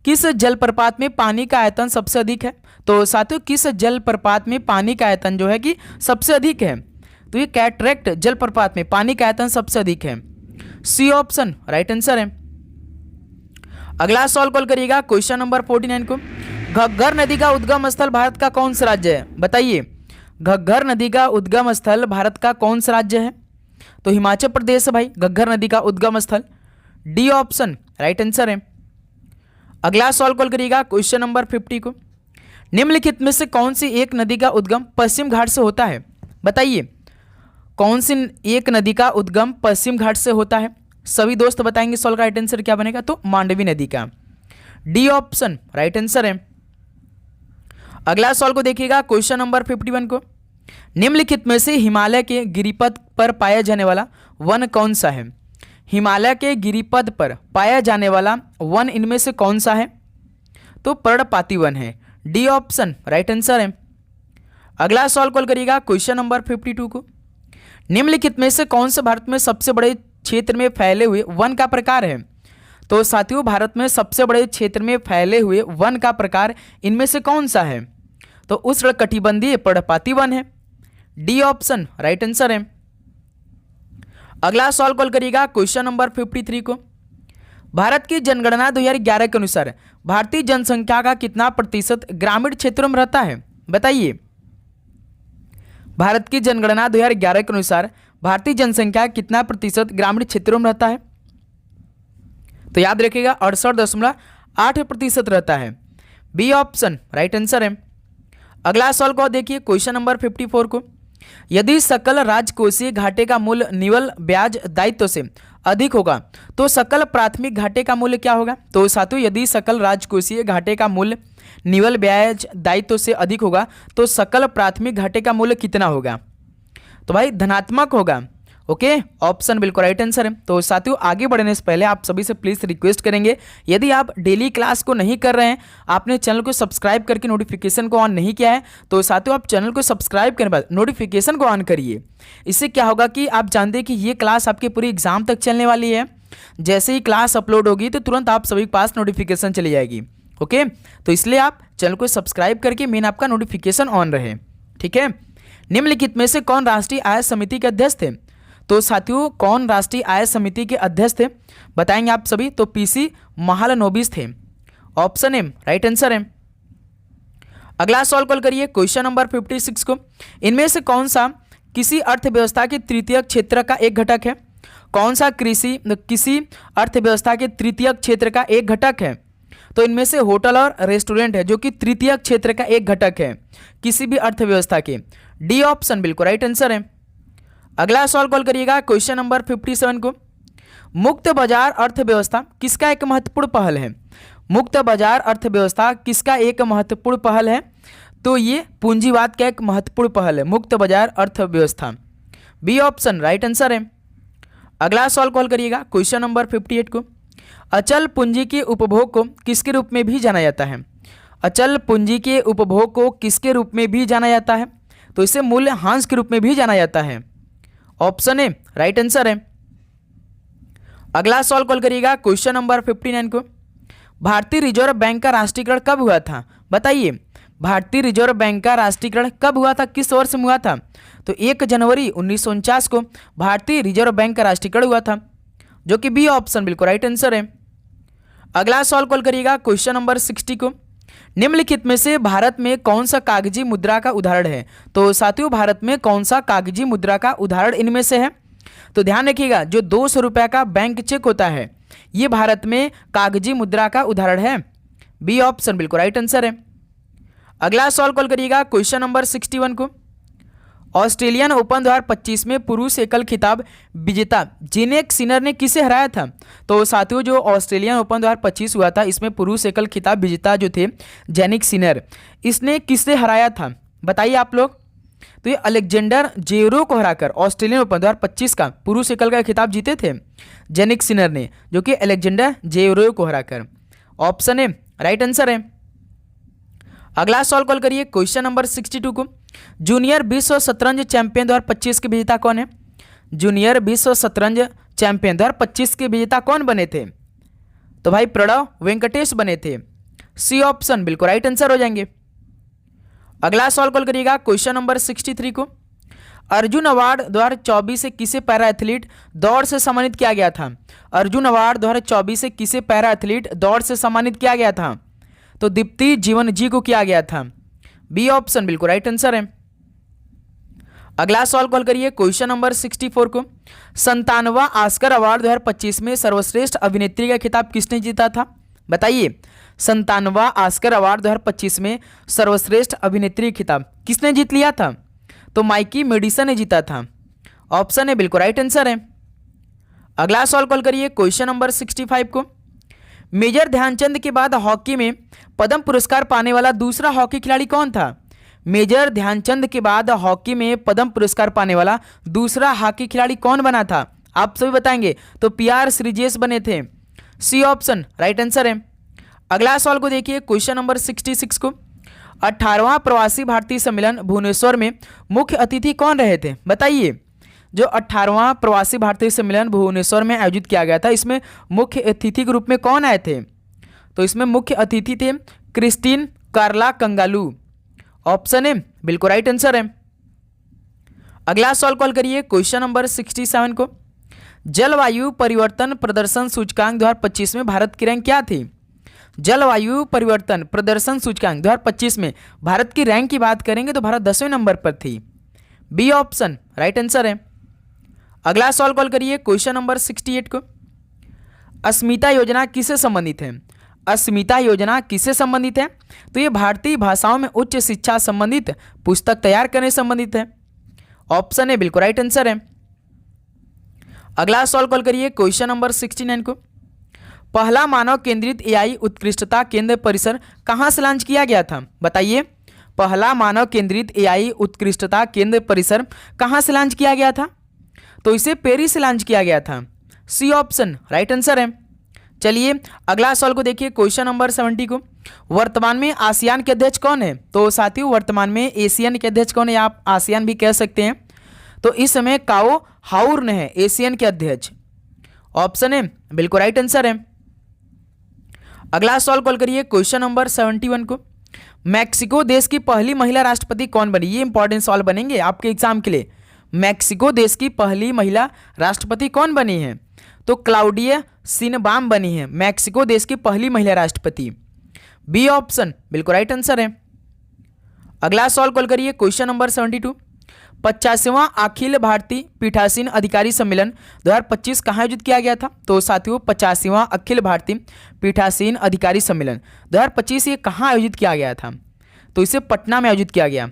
Speaker 1: किस जलप्रपात में पानी का आयतन सबसे अधिक है? तो साथियों, किस जलप्रपात में पानी का आयतन जो है कि सबसे अधिक है? तो ये कैटरेक्ट जलप्रपात में पानी का आयतन सबसे अधिक है। सी ऑप्शन राइट आंसर है। अगला सवाल कॉल करिएगा, क्वेश्चन नंबर 49 को। घग्गर नदी का उद्गम स्थल भारत का कौन सा राज्य है, बताइए। घग्गर नदी का उद्गम स्थल भारत का कौन सा राज्य है? तो हिमाचल प्रदेश है भाई, घग्गर नदी का उद्गम स्थल। डी ऑप्शन राइट आंसर है। अगला सवाल कॉल करिएगा, क्वेश्चन नंबर 50 को। निम्नलिखित में से कौन सी एक नदी का उद्गम पश्चिम घाट से होता है, बताइए। कौन सी एक नदी का उद्गम पश्चिम घाट से होता है? सभी दोस्त बताएंगे सवाल का राइट आंसर क्या बनेगा। तो मांडवी नदी का। डी ऑप्शन राइट आंसर है। अगला सवाल को देखिएगा, क्वेश्चन नंबर 51 को। निम्नलिखित में से हिमालय के गिरिपथ पर पाया जाने वाला वन कौन सा है? हिमालय के गिरिपद पर पाया जाने वाला वन इनमें से कौन सा है? तो पर्णपाती वन है, डी ऑप्शन राइट आंसर है। अगला सवाल कॉल करिएगा क्वेश्चन नंबर 52 को। निम्नलिखित में से कौन से भारत में सबसे बड़े क्षेत्र में फैले हुए वन का प्रकार है? तो साथियों, भारत में सबसे बड़े क्षेत्र में फैले हुए वन का प्रकार इनमें से कौन सा है? तो उष्णकटिबंधीय पर्णपाती वन है, डी ऑप्शन राइट आंसर है। अगला सवाल कॉल करिएगा क्वेश्चन नंबर 53 को। भारत की जनगणना 2011 के अनुसार भारतीय जनसंख्या का कितना प्रतिशत ग्रामीण क्षेत्रों में रहता है? बताइए। भारत की जनगणना 2011 के अनुसार भारतीय जनसंख्या कितना प्रतिशत ग्रामीण क्षेत्रों में रहता है? तो याद रखिएगा 68.8% रहता है, बी ऑप्शन राइट आंसर है। अगला सवाल को देखिए क्वेश्चन नंबर 54 को। यदि सकल राजकोषीय घाटे का मूल्य निवल ब्याज दायित्व से अधिक होगा तो सकल प्राथमिक घाटे का मूल्य क्या होगा? तो साथियों, यदि सकल राजकोषीय घाटे का मूल्य निवल ब्याज दायित्व से अधिक होगा तो सकल प्राथमिक घाटे का मूल्य कितना होगा? तो भाई धनात्मक होगा। ओके, ऑप्शन बिल्कुल राइट आंसर है। तो साथियों, आगे बढ़ने से पहले आप सभी से प्लीज रिक्वेस्ट करेंगे, यदि आप डेली क्लास को नहीं कर रहे हैं, आपने चैनल को सब्सक्राइब करके नोटिफिकेशन को ऑन नहीं किया है, तो साथियों आप चैनल को सब्सक्राइब करने के बाद नोटिफिकेशन को ऑन करिए। इससे क्या होगा कि आप जानते हैं कि ये क्लास आपके पूरी एग्जाम तक चलने वाली है। जैसे ही क्लास अपलोड होगी तो तुरंत आप सभी के पास नोटिफिकेशन चली जाएगी। ओके, तो इसलिए आप चैनल को सब्सक्राइब करके मेन आपका नोटिफिकेशन ऑन रहे। ठीक है। निम्नलिखित में से कौन राष्ट्रीय आय समिति के अध्यक्ष थे? तो साथियों, कौन राष्ट्रीय आय समिति के अध्यक्ष थे बताएंगे आप सभी? तो पीसी महालनोबिस थे, ऑप्शन ए राइट आंसर है। अगला सवाल कॉल करिए क्वेश्चन नंबर 56 को। इनमें से कौन सा किसी अर्थव्यवस्था के तृतीयक क्षेत्र का एक घटक है? कौन सा किसी अर्थव्यवस्था के तृतीयक क्षेत्र का एक घटक है? तो इनमें से होटल और रेस्टोरेंट है जो कि तृतीयक क्षेत्र का एक घटक है किसी भी अर्थव्यवस्था के, डी ऑप्शन बिल्कुल राइट आंसर है। अगला सवाल कॉल करिएगा क्वेश्चन नंबर 57 को। मुक्त बाजार अर्थव्यवस्था किसका एक महत्वपूर्ण पहल है? मुक्त बाजार अर्थव्यवस्था किसका एक महत्वपूर्ण पहल है? तो ये पूंजीवाद का एक महत्वपूर्ण पहल है, मुक्त बाजार अर्थव्यवस्था, बी ऑप्शन राइट आंसर है। अगला सवाल कॉल करिएगा क्वेश्चन नंबर 58 को। अचल पूंजी के उपभोग को किसके रूप में भी जाना जाता है? अचल पूंजी के उपभोग को किसके रूप में भी जाना जाता है? तो इसे मूल्यह्रास के रूप में भी जाना जाता है, ऑप्शन ए राइट आंसर है। अगला सवाल कॉल करिएगा क्वेश्चन नंबर 59 को। भारतीय रिजर्व बैंक का राष्ट्रीयकरण कब हुआ था? बताइए। भारतीय रिजर्व बैंक का राष्ट्रीयकरण कब हुआ था, किस वर्ष में हुआ था? तो 1 जनवरी 1949 को भारतीय रिजर्व बैंक का राष्ट्रीयकरण हुआ था, जो कि बी ऑप्शन बिल्कुल राइट आंसर है। अगला सवाल कॉल करिएगा क्वेश्चन नंबर 60 को। निम्नलिखित में से भारत में कौन सा कागजी मुद्रा का उदाहरण है? तो साथियों, भारत में कौन सा कागजी मुद्रा का उदाहरण इनमें से है? तो ध्यान रखिएगा, जो 200 रुपये का बैंक चेक होता है ये भारत में कागजी मुद्रा का उदाहरण है, बी ऑप्शन बिल्कुल राइट आंसर है। अगला सवाल कॉल करिएगा क्वेश्चन नंबर 61 को। ऑस्ट्रेलियन ओपन 2025 में पुरुष एकल खिताब विजेता जेनिक सिनर ने किसे हराया था? तो साथियों, जो ऑस्ट्रेलियन ओपन 2025 हुआ था इसमें पुरुष एकल खिताब विजेता जो थे जेनिक सिनर, इसने किसे हराया था बताइए आप लोग? तो ये अलेक्जेंडर जेवरो को हराकर ऑस्ट्रेलियन ओपन 2025 का पुरुष एकल का खिताब जीते थे जेनिक सिनर ने, जो कि अलेक्जेंडर जेवरो को हराकर, ऑप्शन ए राइट आंसर है। अगला सवाल कॉल करिए क्वेश्चन नंबर 62 को। जूनियर विश्व शतरंज चैंपियन 2025 के विजेता कौन है? जूनियर विश्व शतरंज चैंपियन 2025 के विजेता कौन बने थे? तो भाई प्रणव वेंकटेश बने थे, सी ऑप्शन बिल्कुल राइट आंसर हो जाएंगे। अगला सवाल कॉल करिएगा क्वेश्चन नंबर 63 को। अर्जुन अवार्ड 2024 से किसे पैरा एथलीट दौड़ से सम्मानित किया गया था? अर्जुन अवार्ड 2024 से किसे पैरा एथलीट दौड़ से सम्मानित किया गया था? तो दीप्ति जीवन जी को किया गया था, बी ऑप्शन बिल्कुल राइट आंसर है। अगला सवाल कॉल करिए क्वेश्चन नंबर 64 को। 97वां ऑस्कर अवार्ड 2025 में सर्वश्रेष्ठ अभिनेत्री का खिताब किसने जीता था? बताइए। 97वां ऑस्कर अवार्ड 2025 में सर्वश्रेष्ठ अभिनेत्री खिताब किसने जीत लिया था? तो माइकी मेडिसन ने जीता था, ऑप्शन ए बिल्कुल राइट आंसर है। अगला सवाल कॉल करिए क्वेश्चन नंबर 65 को। मेजर ध्यानचंद के बाद हॉकी में पद्म पुरस्कार पाने वाला दूसरा हॉकी खिलाड़ी कौन था? मेजर ध्यानचंद के बाद हॉकी में पद्म पुरस्कार पाने वाला दूसरा हॉकी खिलाड़ी कौन बना था? आप सभी बताएंगे। तो PR श्रीजेश बने थे। सी ऑप्शन राइट आंसर है। अगला सवाल को देखिए, क्वेश्चन नंबर 66 को, 18वां प्रवासी भारतीय सम्मेलन भुवनेश्वर में मुख्य अतिथि कौन रहे थे? बताइए। जो 18वां प्रवासी भारतीय सम्मेलन भुवनेश्वर में आयोजित किया गया था, इसमें मुख्य अतिथि के रूप में कौन आए थे? तो इसमें मुख्य अतिथि थे क्रिस्टीन कार्ला कंगालू। ऑप्शन ए बिल्कुल राइट आंसर है। अगला सवाल कॉल करिए, क्वेश्चन नंबर 67 को, जलवायु परिवर्तन प्रदर्शन सूचकांक 2025 में भारत की रैंक क्या थी? जलवायु परिवर्तन प्रदर्शन सूचकांक 2025 में भारत की रैंक की बात करेंगे तो भारत 10वें नंबर पर थी। बी ऑप्शन राइट आंसर है। अगला सवाल कॉल करिए, क्वेश्चन नंबर 68 को, अस्मिता योजना किससे संबंधित है? अस्मिता योजना किससे संबंधित है? तो ये भारतीय भाषाओं में उच्च शिक्षा संबंधित पुस्तक तैयार करने संबंधित है। ऑप्शन ए बिल्कुल राइट आंसर है। अगला सवाल कॉल करिए, क्वेश्चन नंबर 69 को, पहला मानव केंद्रित AI उत्कृष्टता केंद्र परिसर कहां से लॉन्च किया गया था? बताइए। पहला मानव केंद्रित AI उत्कृष्टता केंद्र परिसर कहां से लॉन्च किया गया था? तो इसे पेरिस से लॉन्च किया गया था। सी ऑप्शन राइट आंसर है। चलिए अगला सवाल को देखिए, क्वेश्चन नंबर 70 को, वर्तमान में आसियान के अध्यक्ष कौन है? तो साथियों वर्तमान में एशियन के अध्यक्ष कौन है? आप आसियान भी कह सकते हैं। तो इस समय काओ हाउर्न है एशियन के अध्यक्ष। ऑप्शन ए बिल्कुल राइट आंसर है। अगला सवाल कॉल करिए, क्वेश्चन नंबर 71 को, मैक्सिको देश की पहली महिला राष्ट्रपति कौन बनी? ये इंपॉर्टेंट सवाल बनेंगे आपके एग्जाम के लिए। मैक्सिको देश की पहली महिला राष्ट्रपति कौन बनी है? तो क्लाउडिया शिनबाम बनी है मैक्सिको देश की पहली महिला राष्ट्रपति। बी ऑप्शन बिल्कुल राइट आंसर है। अगला सवाल कॉल करिए, क्वेश्चन नंबर 72, 50वां अखिल भारतीय पीठासीन अधिकारी सम्मेलन 2025 कहाँ आयोजित किया गया था? तो साथियों 50वां अखिल भारतीय पीठासीन अधिकारी सम्मेलन 2025 ये कहाँ आयोजित किया गया था? तो इसे पटना में आयोजित किया गया।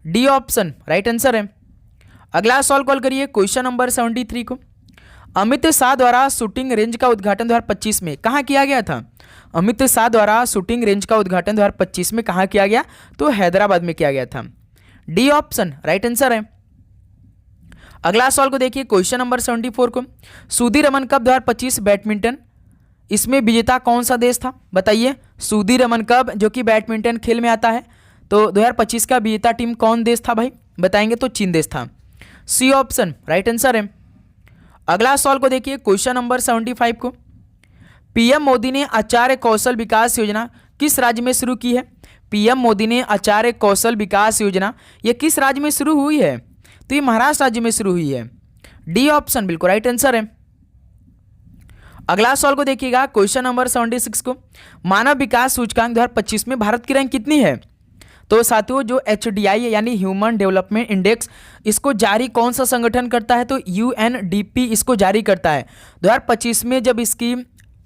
Speaker 1: डी ऑप्शन राइट आंसर है। अगला सवाल कॉल करिए, क्वेश्चन नंबर 73 को, अमित शाह द्वारा शूटिंग रेंज का उद्घाटन 2025 में कहाँ किया गया था? अमित शाह द्वारा शूटिंग रेंज का उद्घाटन 2025 में कहाँ किया गया? तो हैदराबाद में किया गया था। डी ऑप्शन राइट आंसर है। अगला सवाल को देखिए, क्वेश्चन नंबर 74 को, सुधीरमन कप 2025 बैडमिंटन, इसमें विजेता कौन सा देश था? बताइए। सुधीरमन कप जो कि बैडमिंटन खेल में आता है, तो 2025 का विजेता टीम कौन देश था भाई? बताएंगे तो चीन देश था। सी ऑप्शन राइट आंसर है। अगला सवाल को देखिए, क्वेश्चन नंबर 75 को, पीएम मोदी ने आचार्य कौशल विकास योजना किस राज्य में शुरू की है? पीएम मोदी ने आचार्य कौशल विकास योजना ये किस राज्य में शुरू हुई है? तो ये महाराष्ट्र राज्य में शुरू हुई है। डी ऑप्शन बिल्कुल राइट आंसर है। अगला सवाल को देखिएगा, क्वेश्चन नंबर 76 को, मानव विकास सूचकांक 2025 में भारत की रैंक कितनी है? तो साथियों जो HDI यानी ह्यूमन डेवलपमेंट इंडेक्स, इसको जारी कौन सा संगठन करता है? तो UNDP इसको जारी करता है। 2025 में जब इसकी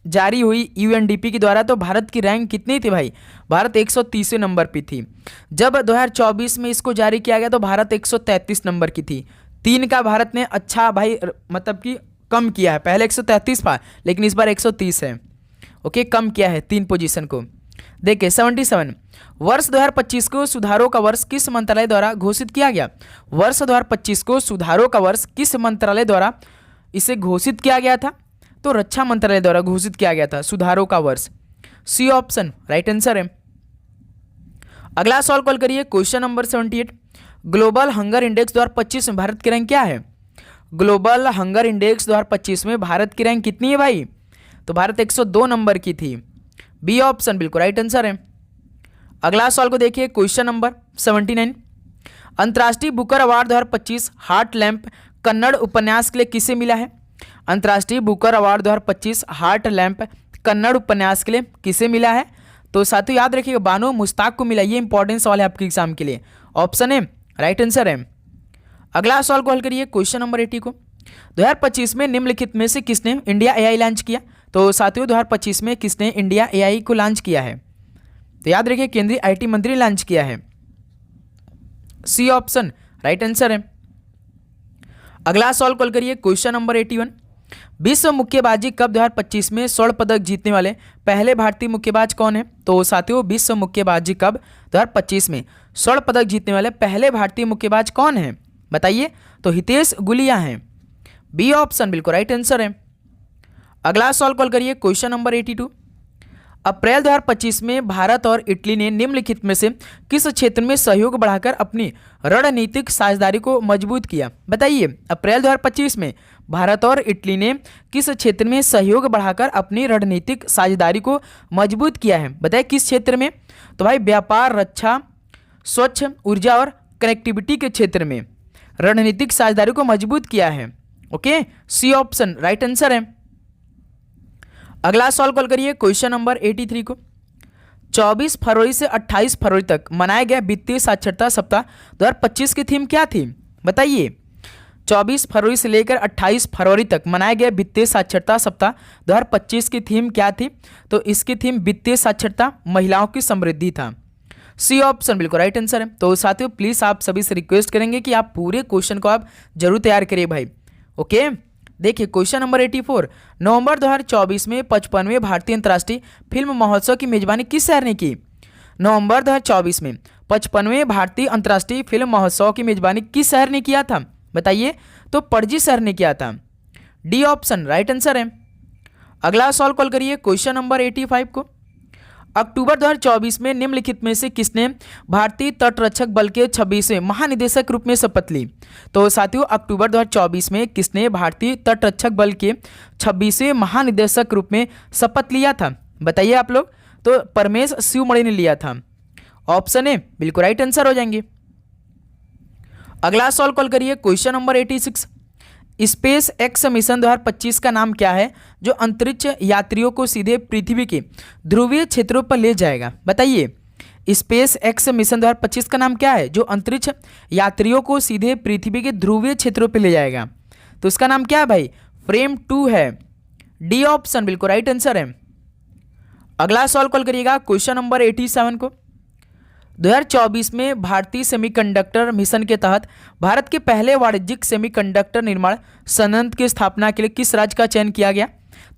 Speaker 1: जारी हुई UNDP के द्वारा, तो भारत की रैंक कितनी थी भाई? भारत 130वें नंबर पे थी। जब 2024 में इसको जारी किया गया तो भारत 133 नंबर की थी। 3 का भारत ने अच्छा भाई मतलब कि कम किया है। पहले 133 था लेकिन इस बार 130 है। ओके, कम किया है 3 पोजीशन को। देखिए 77, वर्ष 2025 को सुधारों का वर्ष किस मंत्रालय द्वारा घोषित किया गया? वर्ष 2025 को सुधारों का वर्ष किस मंत्रालय द्वारा इसे घोषित किया गया था? तो रक्षा मंत्रालय द्वारा घोषित किया गया था सुधारों का वर्ष। सी ऑप्शन राइट आंसर है। अगला सवाल कॉल करिए, question number 78, global hunger index 2025 में भारत की रैंक क्या है? ग्लोबल हंगर इंडेक्स 2025 में भारत की रैंक कितनी है भाई? तो भारत 102 नंबर की थी। बी ऑप्शन बिल्कुल राइट आंसर है। अगला सवाल को देखिए, क्वेश्चन नंबर 79, अंतर्राष्ट्रीय Booker award 2025 heart lamp Kannada उपन्यास के लिए किसे मिला है? अंतर्राष्ट्रीय Booker award 2025 heart lamp Kannada उपन्यास के लिए किसे मिला है? तो साथियों याद रखिएगा बानो मुश्ताक को मिला। ये इंपॉर्टेंट सवाल है आपके एग्जाम के लिए। ऑप्शन ए राइट आंसर है। अगला सवाल को हल करिए, क्वेश्चन नंबर 80 को, 2025 में निम्नलिखित में से किसने इंडिया AI लॉन्च किया? तो साथियों 2025 में किसने इंडिया AI को लॉन्च किया है? तो याद रखिए केंद्रीय IT मंत्री लॉन्च किया है। सी ऑप्शन राइट आंसर है। अगला सवाल कॉल करिए, क्वेश्चन नंबर 81, विश्व मुक्केबाजी कप 2025 में स्वर्ण पदक जीतने वाले पहले भारतीय मुक्केबाज कौन है? तो साथियों विश्व मुक्केबाजी कप 2025 में स्वर्ण पदक जीतने वाले पहले भारतीय मुक्केबाज कौन है? बताइए। तो हितेश गुलिया हैं। बी ऑप्शन बिल्कुल राइट आंसर है। अगला सवाल कॉल करिए क्वेश्चन नंबर 82। अप्रैल 2025 में भारत और इटली ने निम्नलिखित में से किस क्षेत्र में सहयोग बढ़ाकर अपनी रणनीतिक साझेदारी को मजबूत किया? बताइए, अप्रैल 2025 में भारत और इटली ने किस क्षेत्र में सहयोग बढ़ाकर अपनी रणनीतिक साझेदारी को मजबूत किया है? बताइए किस क्षेत्र में? तो भाई व्यापार, रक्षा, स्वच्छ ऊर्जा और कनेक्टिविटी के क्षेत्र में रणनीतिक साझेदारी को मजबूत किया है। Okay, C option right answer है। अगला सवाल कॉल करिए क्वेश्चन नंबर 83 को। 24 फरवरी से 28 फरवरी तक मनाया गया वित्तीय साक्षरता सप्ताह 2025 की थीम क्या थी? बताइए, 24 फरवरी से लेकर 28 फरवरी तक मनाया गया वित्तीय साक्षरता सप्ताह 2025 की थीम क्या थी? तो इसकी थीम वित्तीय साक्षरता, महिलाओं की समृद्धि था। सी ऑप्शन बिल्कुल राइट आंसर है। तो साथियों प्लीज़ आप सभी से रिक्वेस्ट करेंगे कि आप पूरे क्वेश्चन को आप जरूर तैयार करिए भाई। ओके, देखिए क्वेश्चन नंबर 84। नवंबर 2024 में 55वें भारतीय अंतर्राष्ट्रीय फिल्म महोत्सव की मेजबानी किस शहर ने की? नवंबर 2024 में 55वें भारतीय अंतर्राष्ट्रीय फिल्म महोत्सव की मेजबानी किस शहर ने किया था? बताइए, तो पणजी शहर ने किया था। डी ऑप्शन राइट आंसर है। अगला सवाल कॉल करिए क्वेश्चन नंबर 85 को। अक्टूबर 2024 में निम्नलिखित में से किसने भारतीय तटरक्षक बल के 26वें महानिदेशक रूप में शपथ ली? तो साथियों अक्टूबर 2024 में किसने भारतीय तटरक्षक बल के 26वें महानिदेशक रूप में शपथ लिया था? बताइए आप लोग। तो परमेश शिवमणि ने लिया था। ऑप्शन ए बिल्कुल राइट आंसर हो जाएंगे। अगला सवाल कॉल करिए question number 86। Space x mission 2025 का नाम क्या है जो अंतरिक्ष यात्रियों को सीधे पृथ्वी के ध्रुवीय क्षेत्रों पर ले जाएगा? बताइए, स्पेस एक्स मिशन 2025 का नाम क्या है जो अंतरिक्ष यात्रियों को सीधे पृथ्वी के ध्रुवीय क्षेत्रों पर ले जाएगा? तो इसका नाम क्या है भाई? फ्रेम 2 है। डी ऑप्शन बिल्कुल राइट आंसर है। अगला सवाल कॉल करिएगा क्वेश्चन नंबर 87 को। 2024 में भारतीय सेमीकंडक्टर मिशन के तहत भारत के पहले वाणिज्यिक सेमीकंडक्टर निर्माण संयंत्र की स्थापना के लिए किस राज्य का चयन किया गया?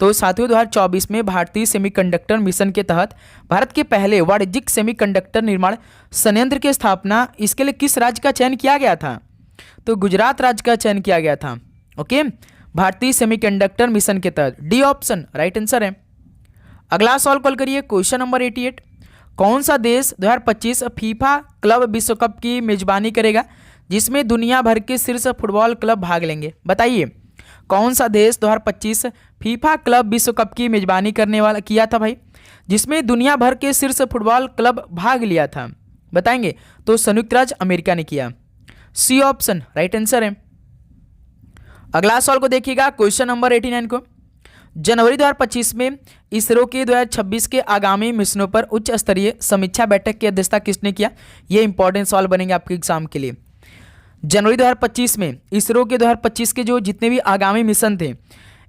Speaker 1: तो साथियों 2024 में भारतीय सेमीकंडक्टर मिशन के तहत भारत के पहले वाणिज्यिक सेमीकंडक्टर निर्माण संयंत्र की स्थापना इसके लिए किस राज्य का चयन किया गया था? तो गुजरात राज्य का चयन किया गया था। ओके, भारतीय सेमीकंडक्टर मिशन के तहत। डी ऑप्शन राइट आंसर है। अगला सवाल कॉल करिए क्वेश्चन नंबर 88। कौन सा देश 2025 फीफा क्लब विश्व कप की मेजबानी करेगा जिसमें दुनिया भर के शीर्ष फुटबॉल क्लब भाग लेंगे? बताइए, कौन सा देश 2025 फीफा क्लब विश्व कप की मेजबानी करने वाला किया था भाई, जिसमें दुनिया भर के शीर्ष फुटबॉल क्लब भाग लिया था? बताएंगे, तो संयुक्त राज्य अमेरिका ने किया। सी ऑप्शन राइट आंसर है। अगला सवाल को देखिएगा क्वेश्चन नंबर 89 को। जनवरी 2025 में इसरो के 2026 के आगामी मिशनों पर उच्च स्तरीय समीक्षा बैठक की अध्यक्षता किसने किया? ये इंपॉर्टेंट सवाल बनेंगे आपके एग्जाम के लिए। जनवरी 2025 में इसरो के 2025 के जो जितने भी आगामी मिशन थे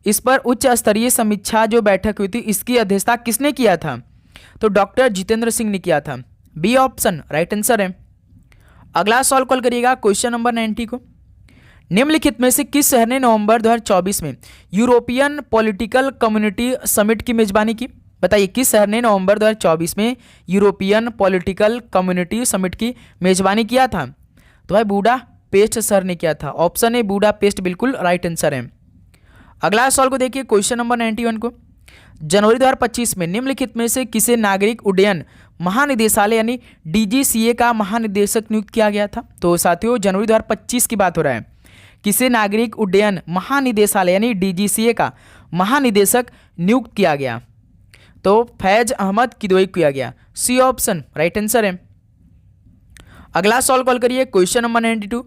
Speaker 1: इस पर उच्च स्तरीय समीक्षा जो बैठक हुई थी इसकी अध्यक्षता किसने किया था? तो डॉक्टर जितेंद्र सिंह ने किया था। बी ऑप्शन राइट आंसर है। अगला सवाल कॉल करिएगा क्वेश्चन नंबर 90 को। निम्नलिखित में से किस शहर ने नवंबर 2024 में यूरोपियन पॉलिटिकल कम्युनिटी समिट की मेजबानी की? बताइए, किस शहर ने नवंबर 2024 में यूरोपियन पॉलिटिकल कम्युनिटी समिट की मेजबानी किया था? तो भाई बुडापेस्ट शहर ने किया था। ऑप्शन ए बुडापेस्ट बिल्कुल राइट आंसर है। अगला सवाल को देखिए क्वेश्चन नंबर 91 को। जनवरी 2025 में निम्नलिखित में से किसे नागरिक उड्डयन महानिदेशालय यानी डीजीसीए का महानिदेशक नियुक्त किया गया था? तो साथियों जनवरी 2025 की बात हो रहा है। किसे नागरिक उड्डयन महानिदेशालय यानी डीजीसीए का महानिदेशक नियुक्त किया गया? तो फैज अहमद किदवई किया गया। सी ऑप्शन राइट आंसर है। अगला सवाल कॉल करिए क्वेश्चन नंबर 92।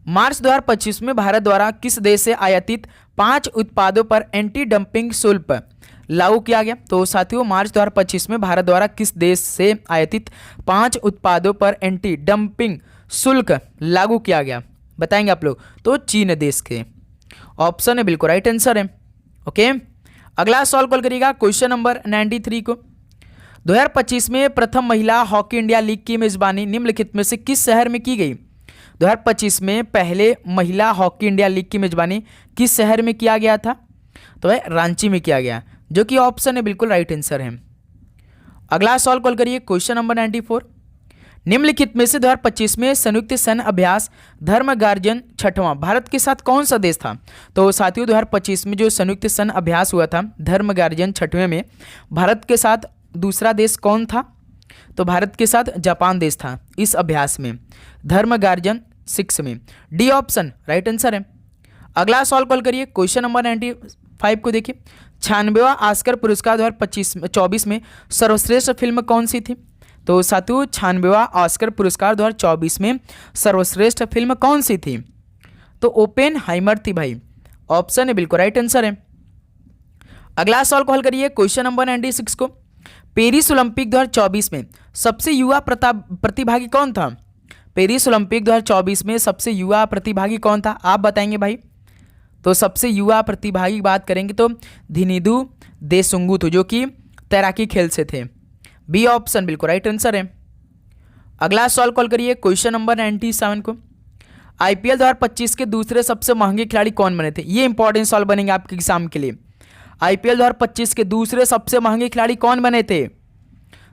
Speaker 1: मार्च 2025 में भारत द्वारा किस देश से आयातित 5 उत्पादों पर एंटी डंपिंग शुल्क लागू किया गया? तो साथियों मार्च 2025 में भारत द्वारा किस देश से आयातित 5 उत्पादों पर एंटी डंपिंग शुल्क लागू किया गया? बताएंगे आप लोग। तो चीन देश के। ऑप्शन है बिल्कुल राइट आंसर है। ओके, अगला सवाल कॉल करिएगा क्वेश्चन नंबर 93 को। 2025 में प्रथम महिला हॉकी इंडिया लीग की मेजबानी निम्नलिखित में से किस शहर में की गई? 2025 में पहले महिला हॉकी इंडिया लीग की मेजबानी किस शहर में किया गया था? तो वह रांची में किया गया, जो कि ऑप्शन है बिल्कुल राइट आंसर है। अगला सवाल कॉल करिए क्वेश्चन नंबर 94। निम्नलिखित में से 2025 में संयुक्त सैन्य अभ्यास धर्म गार्जियन छठवां भारत के साथ कौन सा देश था? तो साथियों 2025 में जो संयुक्त सैन्य अभ्यास हुआ था धर्म गार्जियन छठवें में, भारत के साथ दूसरा देश कौन था? तो भारत के साथ जापान देश था इस अभ्यास में, धर्म गार्जियन 6 में। डी ऑप्शन राइट आंसर है। अगला सवाल कॉल करिए, क्वेश्चन नंबर 95 को देखिए। 96वां ऑस्कर पुरस्कार 2024 में सर्वश्रेष्ठ फिल्म कौन सी थी? तो साथियों 96वां ऑस्कर पुरस्कार 2024 में सर्वश्रेष्ठ फिल्म कौन सी थी? तो ओपेनहाइमर थी भाई, ऑप्शन है बिल्कुल राइट आंसर है। अगला सवाल कॉल करिए, क्वेश्चन नंबर 96 को। पेरिस ओलंपिक 2024 में सबसे युवा प्रतिभागी कौन था? पेरिस ओलंपिक 2024 में सबसे युवा प्रतिभागी कौन था, आप बताएंगे भाई। तो सबसे युवा प्रतिभागी बात करेंगे तो धिनिधु देशुंगु थे, जो कि तैराकी खेल से थे। बी ऑप्शन बिल्कुल राइट आंसर है। अगला सवाल कॉल करिए, क्वेश्चन नंबर 97 को। आईपीएल 2025 के दूसरे सबसे महंगे खिलाड़ी कौन बने थे? ये इंपॉर्टेंट सवाल बनेंगे आपके एग्जाम के लिए। आईपीएल 2025 के दूसरे सबसे महंगे खिलाड़ी कौन बने थे?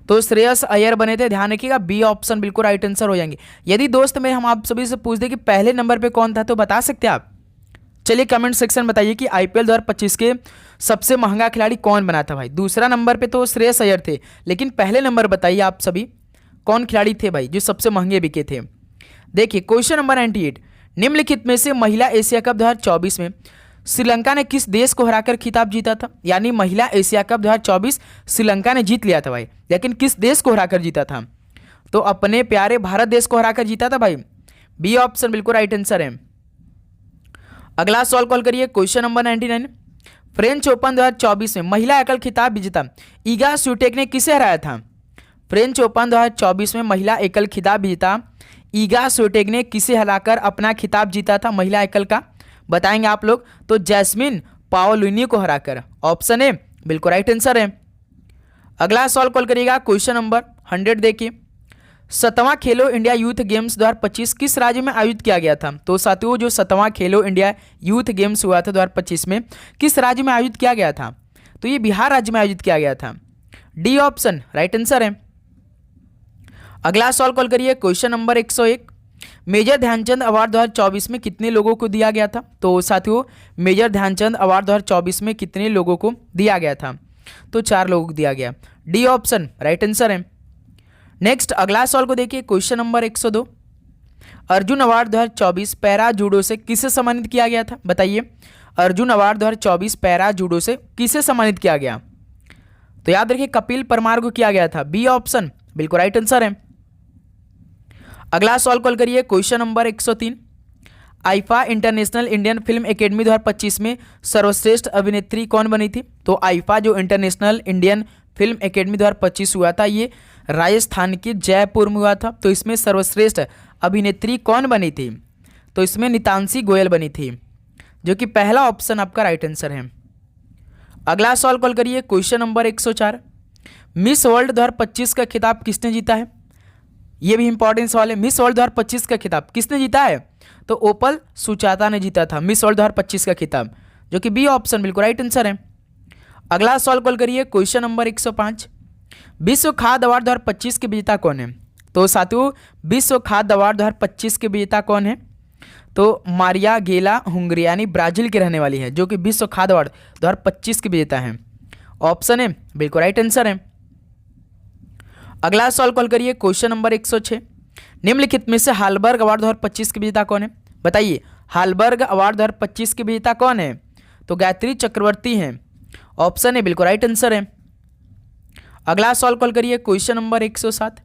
Speaker 1: तो श्रेयस अय्यर बने थे, ध्यान रखिएगा। बी ऑप्शन बिल्कुल राइट आंसर हो जाएंगे। यदि दोस्त मेरे हम आप सभी से पूछ दे कि पहले नंबर पे कौन था तो बता सकते हैं आप? चलिए कमेंट सेक्शन में बताइए कि आईपीएल 2025 के सबसे महंगा खिलाड़ी कौन बना था भाई। दूसरा नंबर पे तो श्रेयस अय्यर थे, लेकिन पहले नंबर बताइए आप सभी कौन खिलाड़ी थे भाई जो सबसे महंगे बिके थे। देखिए क्वेश्चन नंबर 98, निम्नलिखित में से महिला एशिया कप 2024 में श्रीलंका ने किस देश को हराकर खिताब जीता था? यानी महिला एशिया कप 2024 श्रीलंका ने जीत लिया था भाई, लेकिन किस देश को हराकर जीता था? तो अपने प्यारे भारत देश को हराकर जीता था भाई। बी ऑप्शन बिल्कुल राइट आंसर है। अगला सवाल कॉल करिए, क्वेश्चन नंबर 99, फ्रेंच ओपन 2024 में महिला एकल खिताब विजेता ईगा स्विटेक ने किसे हराया था? फ्रेंच ओपन 2024 में महिला एकल खिताब विजेता ईगा स्विटेक ने किसे हराकर अपना खिताब जीता था महिला एकल का? बताएंगे आप लोग। तो जैस्मिन पाओलिनी को हराकर, ऑप्शन ए बिल्कुल राइट आंसर है। अगला सवाल कॉल करिएगा, क्वेश्चन नंबर 100 देखिए। 7वां खेलो इंडिया यूथ गेम्स 2025 किस राज्य में आयोजित किया गया था? तो साथियों जो 7वां खेलो इंडिया यूथ गेम्स हुआ था 2025 में किस राज्य में आयोजित किया गया था? तो ये बिहार राज्य में आयोजित किया गया था। डी ऑप्शन राइट आंसर है। अगला सवाल कॉल करिए, question number 101, major Dhyan Chand award 2024 में कितने लोगों को दिया गया था? तो साथियों मेजर ध्यानचंद अवार्ड 2024 में कितने लोगों को दिया गया था? तो 4 लोगों को दिया गया। डी ऑप्शन राइट आंसर है। नेक्स्ट अगला सवाल को देखिए, question number 102, Arjun award 2024 para judo से किसे सम्मानित किया गया था? बताइए, अर्जुन अवार्ड 2024 पैरा जूडो से किसे सम्मानित किया गया? तो याद रखिए कपिल परमार को किया गया था। बी ऑप्शन बिल्कुल राइट आंसर है। अगला सवाल कॉल करिए, question number 103, IIFA international Indian film academy 2025 में सर्वश्रेष्ठ अभिनेत्री कौन बनी थी? तो आईफा जो इंटरनेशनल इंडियन फिल्म एकेडमी 2025 हुआ था ये राजस्थान के जयपुर में हुआ था। तो इसमें सर्वश्रेष्ठ अभिनेत्री कौन बनी थी? तो इसमें नितांशी गोयल बनी थी, जो कि पहला ऑप्शन आपका राइट आंसर है। अगला सवाल कॉल करिए, क्वेश्चन नंबर 104, मिस वर्ल्ड 2025 का खिताब किसने जीता है? ये भी इंपॉर्टेंट सवाल है। मिस वर्ल्ड 2025 का खिताब किसने जीता है? तो ओपल सुचाता ने जीता था मिस वर्ल्ड 2025 का खिताब, जो कि बी ऑप्शन बिल्कुल राइट आंसर है। अगला सवाल कॉल करिए, क्वेश्चन नंबर 105, विश्व खाद्य अवार्ड 2025 के विजेता कौन है? तो साथियों विश्व खाद्य अवार्ड 2025 के विजेता कौन है? तो मारिया गेला हुंगरी यानी ब्राजील की रहने वाली है, जो कि विश्व खाद्य अवार्ड 2025 के विजेता है। ऑप्शन है बिल्कुल राइट आंसर है। अगला सवाल कॉल करिए, क्वेश्चन नंबर 106, निम्नलिखित में से हालबर्ग अवार्ड 2025 के विजेता कौन है? बताइए, हालबर्ग अवार्ड 2025 के विजेता कौन है? तो गायत्री चक्रवर्ती हैं। ऑप्शन है बिल्कुल राइट आंसर है। अगला सवाल कॉल करिए, क्वेश्चन नंबर 107,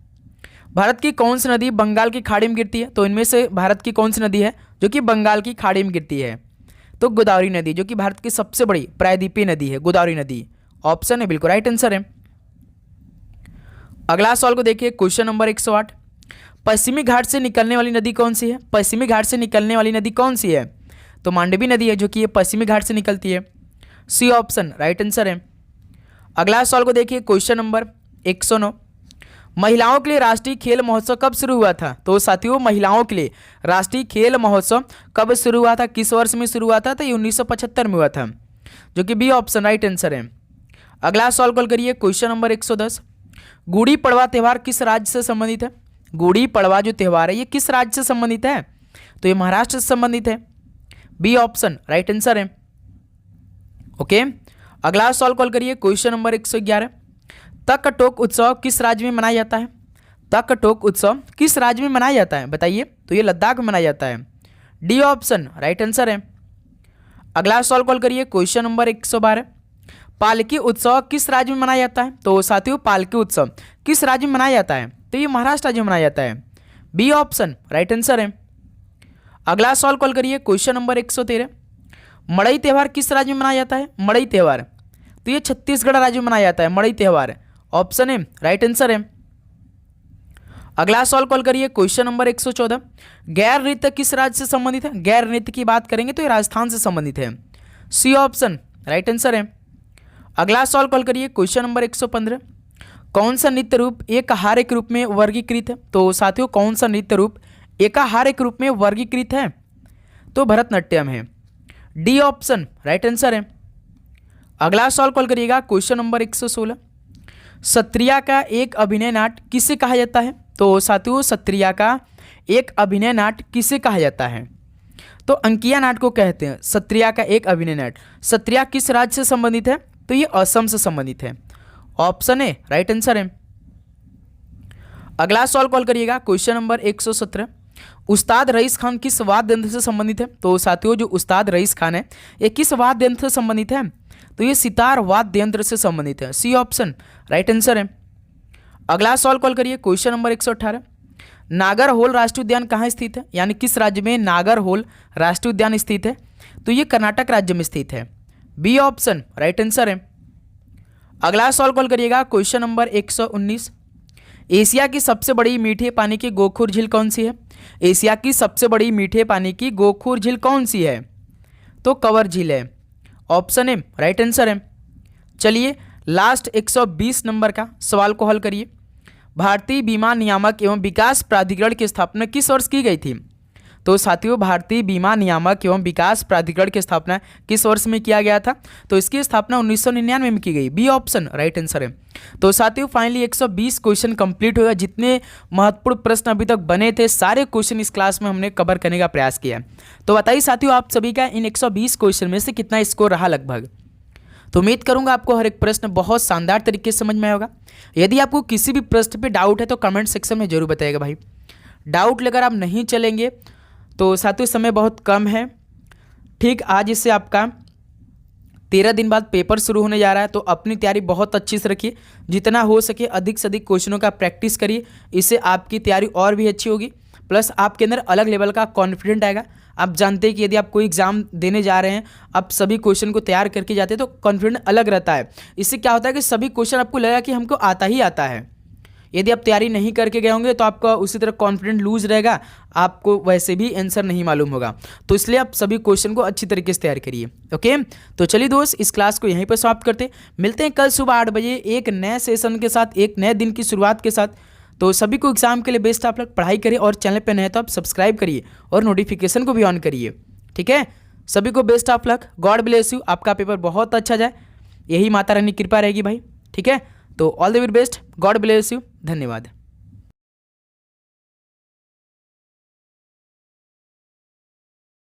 Speaker 1: भारत की कौन सी नदी बंगाल की खाड़ी में गिरती है? तो इनमें से भारत की कौन सी नदी है जो कि बंगाल की खाड़ी में गिरती है? तो गोदावरी नदी, जो कि भारत की सबसे बड़ी प्रायद्वीपीय नदी है गोदावरी नदी। ऑप्शन है बिल्कुल राइट आंसर है। अगला सवाल को देखिए, क्वेश्चन नंबर 108, पश्चिमी घाट से निकलने वाली नदी कौन सी है? पश्चिमी घाट से निकलने वाली नदी कौन सी है? तो मांडवी नदी है, जो कि ये पश्चिमी घाट से निकलती है। सी ऑप्शन राइट आंसर है। अगला सवाल को देखिए, क्वेश्चन नंबर 109, महिलाओं के लिए राष्ट्रीय खेल महोत्सव कब शुरू हुआ था? तो साथियों महिलाओं के लिए राष्ट्रीय खेल महोत्सव कब शुरू हुआ था, किस वर्ष में शुरू हुआ था? तो 1975 में हुआ था, जो कि बी ऑप्शन राइट आंसर है। अगला सवाल कॉल करिए, क्वेश्चन नंबर 110, गुड़ी पड़वा त्यौहार किस राज्य से संबंधित है? गुड़ी पड़वा जो त्यौहार है ये किस राज्य से संबंधित है? तो ये महाराष्ट्र से संबंधित है। बी ऑप्शन राइट आंसर है। ओके, अगला सवाल कॉल करिए, क्वेश्चन नंबर 111। तकटोक उत्सव किस राज्य में मनाया जाता है? तकटोक उत्सव किस राज्य में मनाया जाता है बताइए? तो ये लद्दाख में मनाया जाता है। डी ऑप्शन राइट आंसर है। अगला सवाल कॉल करिए, क्वेश्चन नंबर 112। पालकी उत्सव किस राज्य में मनाया जाता है? तो साथियों पालकी उत्सव किस राज्य में मनाया जाता है? तो ये महाराष्ट्र राज्य में मनाया जाता है। बी ऑप्शन राइट आंसर है। अगला सवाल कॉल करिए, क्वेश्चन नंबर 113। मड़ई त्यौहार किस राज्य में मनाया जाता है? मड़ई त्यौहार, तो ये छत्तीसगढ़ राज्य में मनाया जाता है मड़ई त्यौहार। ऑप्शन है राइट आंसर है। अगला सवाल कॉल करिए, क्वेश्चन नंबर 114। गैर नृत्य किस राज्य से संबंधित है? गैर नृत्य की बात करेंगे तो ये राजस्थान से संबंधित है। सी ऑप्शन राइट आंसर है। अगला सवाल कॉल करिए, क्वेश्चन नंबर 115। कौन सा नृत्य रूप एकाहार के रूप में वर्गीकृत है? तो साथियों कौन सा नृत्य रूप एकाहार के रूप में वर्गीकृत है? तो भरतनाट्यम है। डी ऑप्शन राइट आंसर है। अगला सवाल कॉल करिएगा, क्वेश्चन नंबर 116। सत्रिया का एक अभिनय नाट्य किसे कहा जाता है? तो साथियों सत्रिया का एक अभिनय नाट्य किसे कहा जाता है? तो अंकिया नाट्य को कहते हैं सत्रिया का एक अभिनय नाट्य। सत्रिया किस राज्य से संबंधित है? तो ये असम से संबंधित है। ऑप्शन है राइट आंसर है। अगला सवाल कॉल करिएगा, क्वेश्चन नंबर 117। उस्ताद रईस खान किस वाद्य यंत्र से संबंधित है? तो साथियों जो उस्ताद रईस खान है ये किस वाद्य यंत्र से संबंधित है? तो ये सितार वाद्य यंत्र से संबंधित है। सी ऑप्शन राइट आंसर है। अगला सवाल कॉल करिए, क्वेश्चन नंबर 118। नागरहोल राष्ट्रीय उद्यान कहाँ स्थित है? यानी किस राज्य में नागरहोल राष्ट्रीय उद्यान स्थित है? तो ये कर्नाटक राज्य में स्थित है। बी ऑप्शन राइट आंसर है। अगला सवाल कॉल करिएगा, क्वेश्चन नंबर 119। एशिया की सबसे बड़ी मीठे पानी की गोखुर झील कौन सी है? एशिया की सबसे बड़ी मीठे पानी की गोखुर झील कौन सी है? तो कंवर झील है। ऑप्शन है राइट आंसर है। चलिए लास्ट 120 नंबर का सवाल को हल करिए। भारतीय बीमा नियामक एवं विकास प्राधिकरण की स्थापना किस वर्ष की गई थी? तो साथियों भारतीय बीमा नियामक एवं विकास प्राधिकरण की स्थापना किस वर्ष में किया गया था? तो इसकी स्थापना 1999 में की गई। बी ऑप्शन राइट आंसर है। तो साथियों फाइनली 120 क्वेश्चन कंप्लीट होगा। जितने महत्वपूर्ण प्रश्न अभी तक बने थे सारे क्वेश्चन इस क्लास में हमने कवर करने का प्रयास किया है। तो बताइए साथियों आप सभी का इन 120 क्वेश्चन में से कितना स्कोर रहा लगभग? तो उम्मीद करूंगा आपको हर एक प्रश्न बहुत शानदार तरीके से समझ में आया होगा। यदि आपको किसी भी प्रश्न पे डाउट है तो कमेंट सेक्शन में जरूर बताइएगा भाई। डाउट लेकर आप नहीं चलेंगे तो साथियों समय बहुत कम है। ठीक आज इससे आपका 13 दिन बाद पेपर शुरू होने जा रहा है, तो अपनी तैयारी बहुत अच्छी से रखिए। जितना हो सके अधिक से अधिक क्वेश्चनों का प्रैक्टिस करिए, इससे आपकी तैयारी और भी अच्छी होगी। प्लस आपके अंदर अलग लेवल का कॉन्फिडेंट आएगा। आप जानते हैं कि यदि आप कोई एग्जाम देने जा रहे हैं, आप सभी क्वेश्चन को तैयार करके जाते हैं तो कॉन्फिडेंट अलग रहता है। इससे क्या होता है कि सभी क्वेश्चन आपको लगेगा कि हमको आता ही आता है। यदि आप तैयारी नहीं करके गए होंगे तो आपका उसी तरह कॉन्फिडेंट लूज रहेगा, आपको वैसे भी आंसर नहीं मालूम होगा। तो इसलिए आप सभी क्वेश्चन को अच्छी तरीके से तैयार करिए। ओके, तो चलिए दोस्त इस क्लास को यहीं पर समाप्त करते। मिलते हैं कल सुबह 8 बजे एक नए सेशन के साथ, एक नए दिन की शुरुआत के साथ। तो सभी को एग्जाम के लिए बेस्ट आप लोग पढ़ाई करिए, और चैनल पर नए तो आप सब्सक्राइब करिए और नोटिफिकेशन को भी ऑन करिए। ठीक है, सभी को best of luck, God bless you. आपका पेपर बहुत अच्छा जाए, यही माता रानी की कृपा रहेगी भाई। ठीक है, तो all the very best, God bless you, धन्यवाद।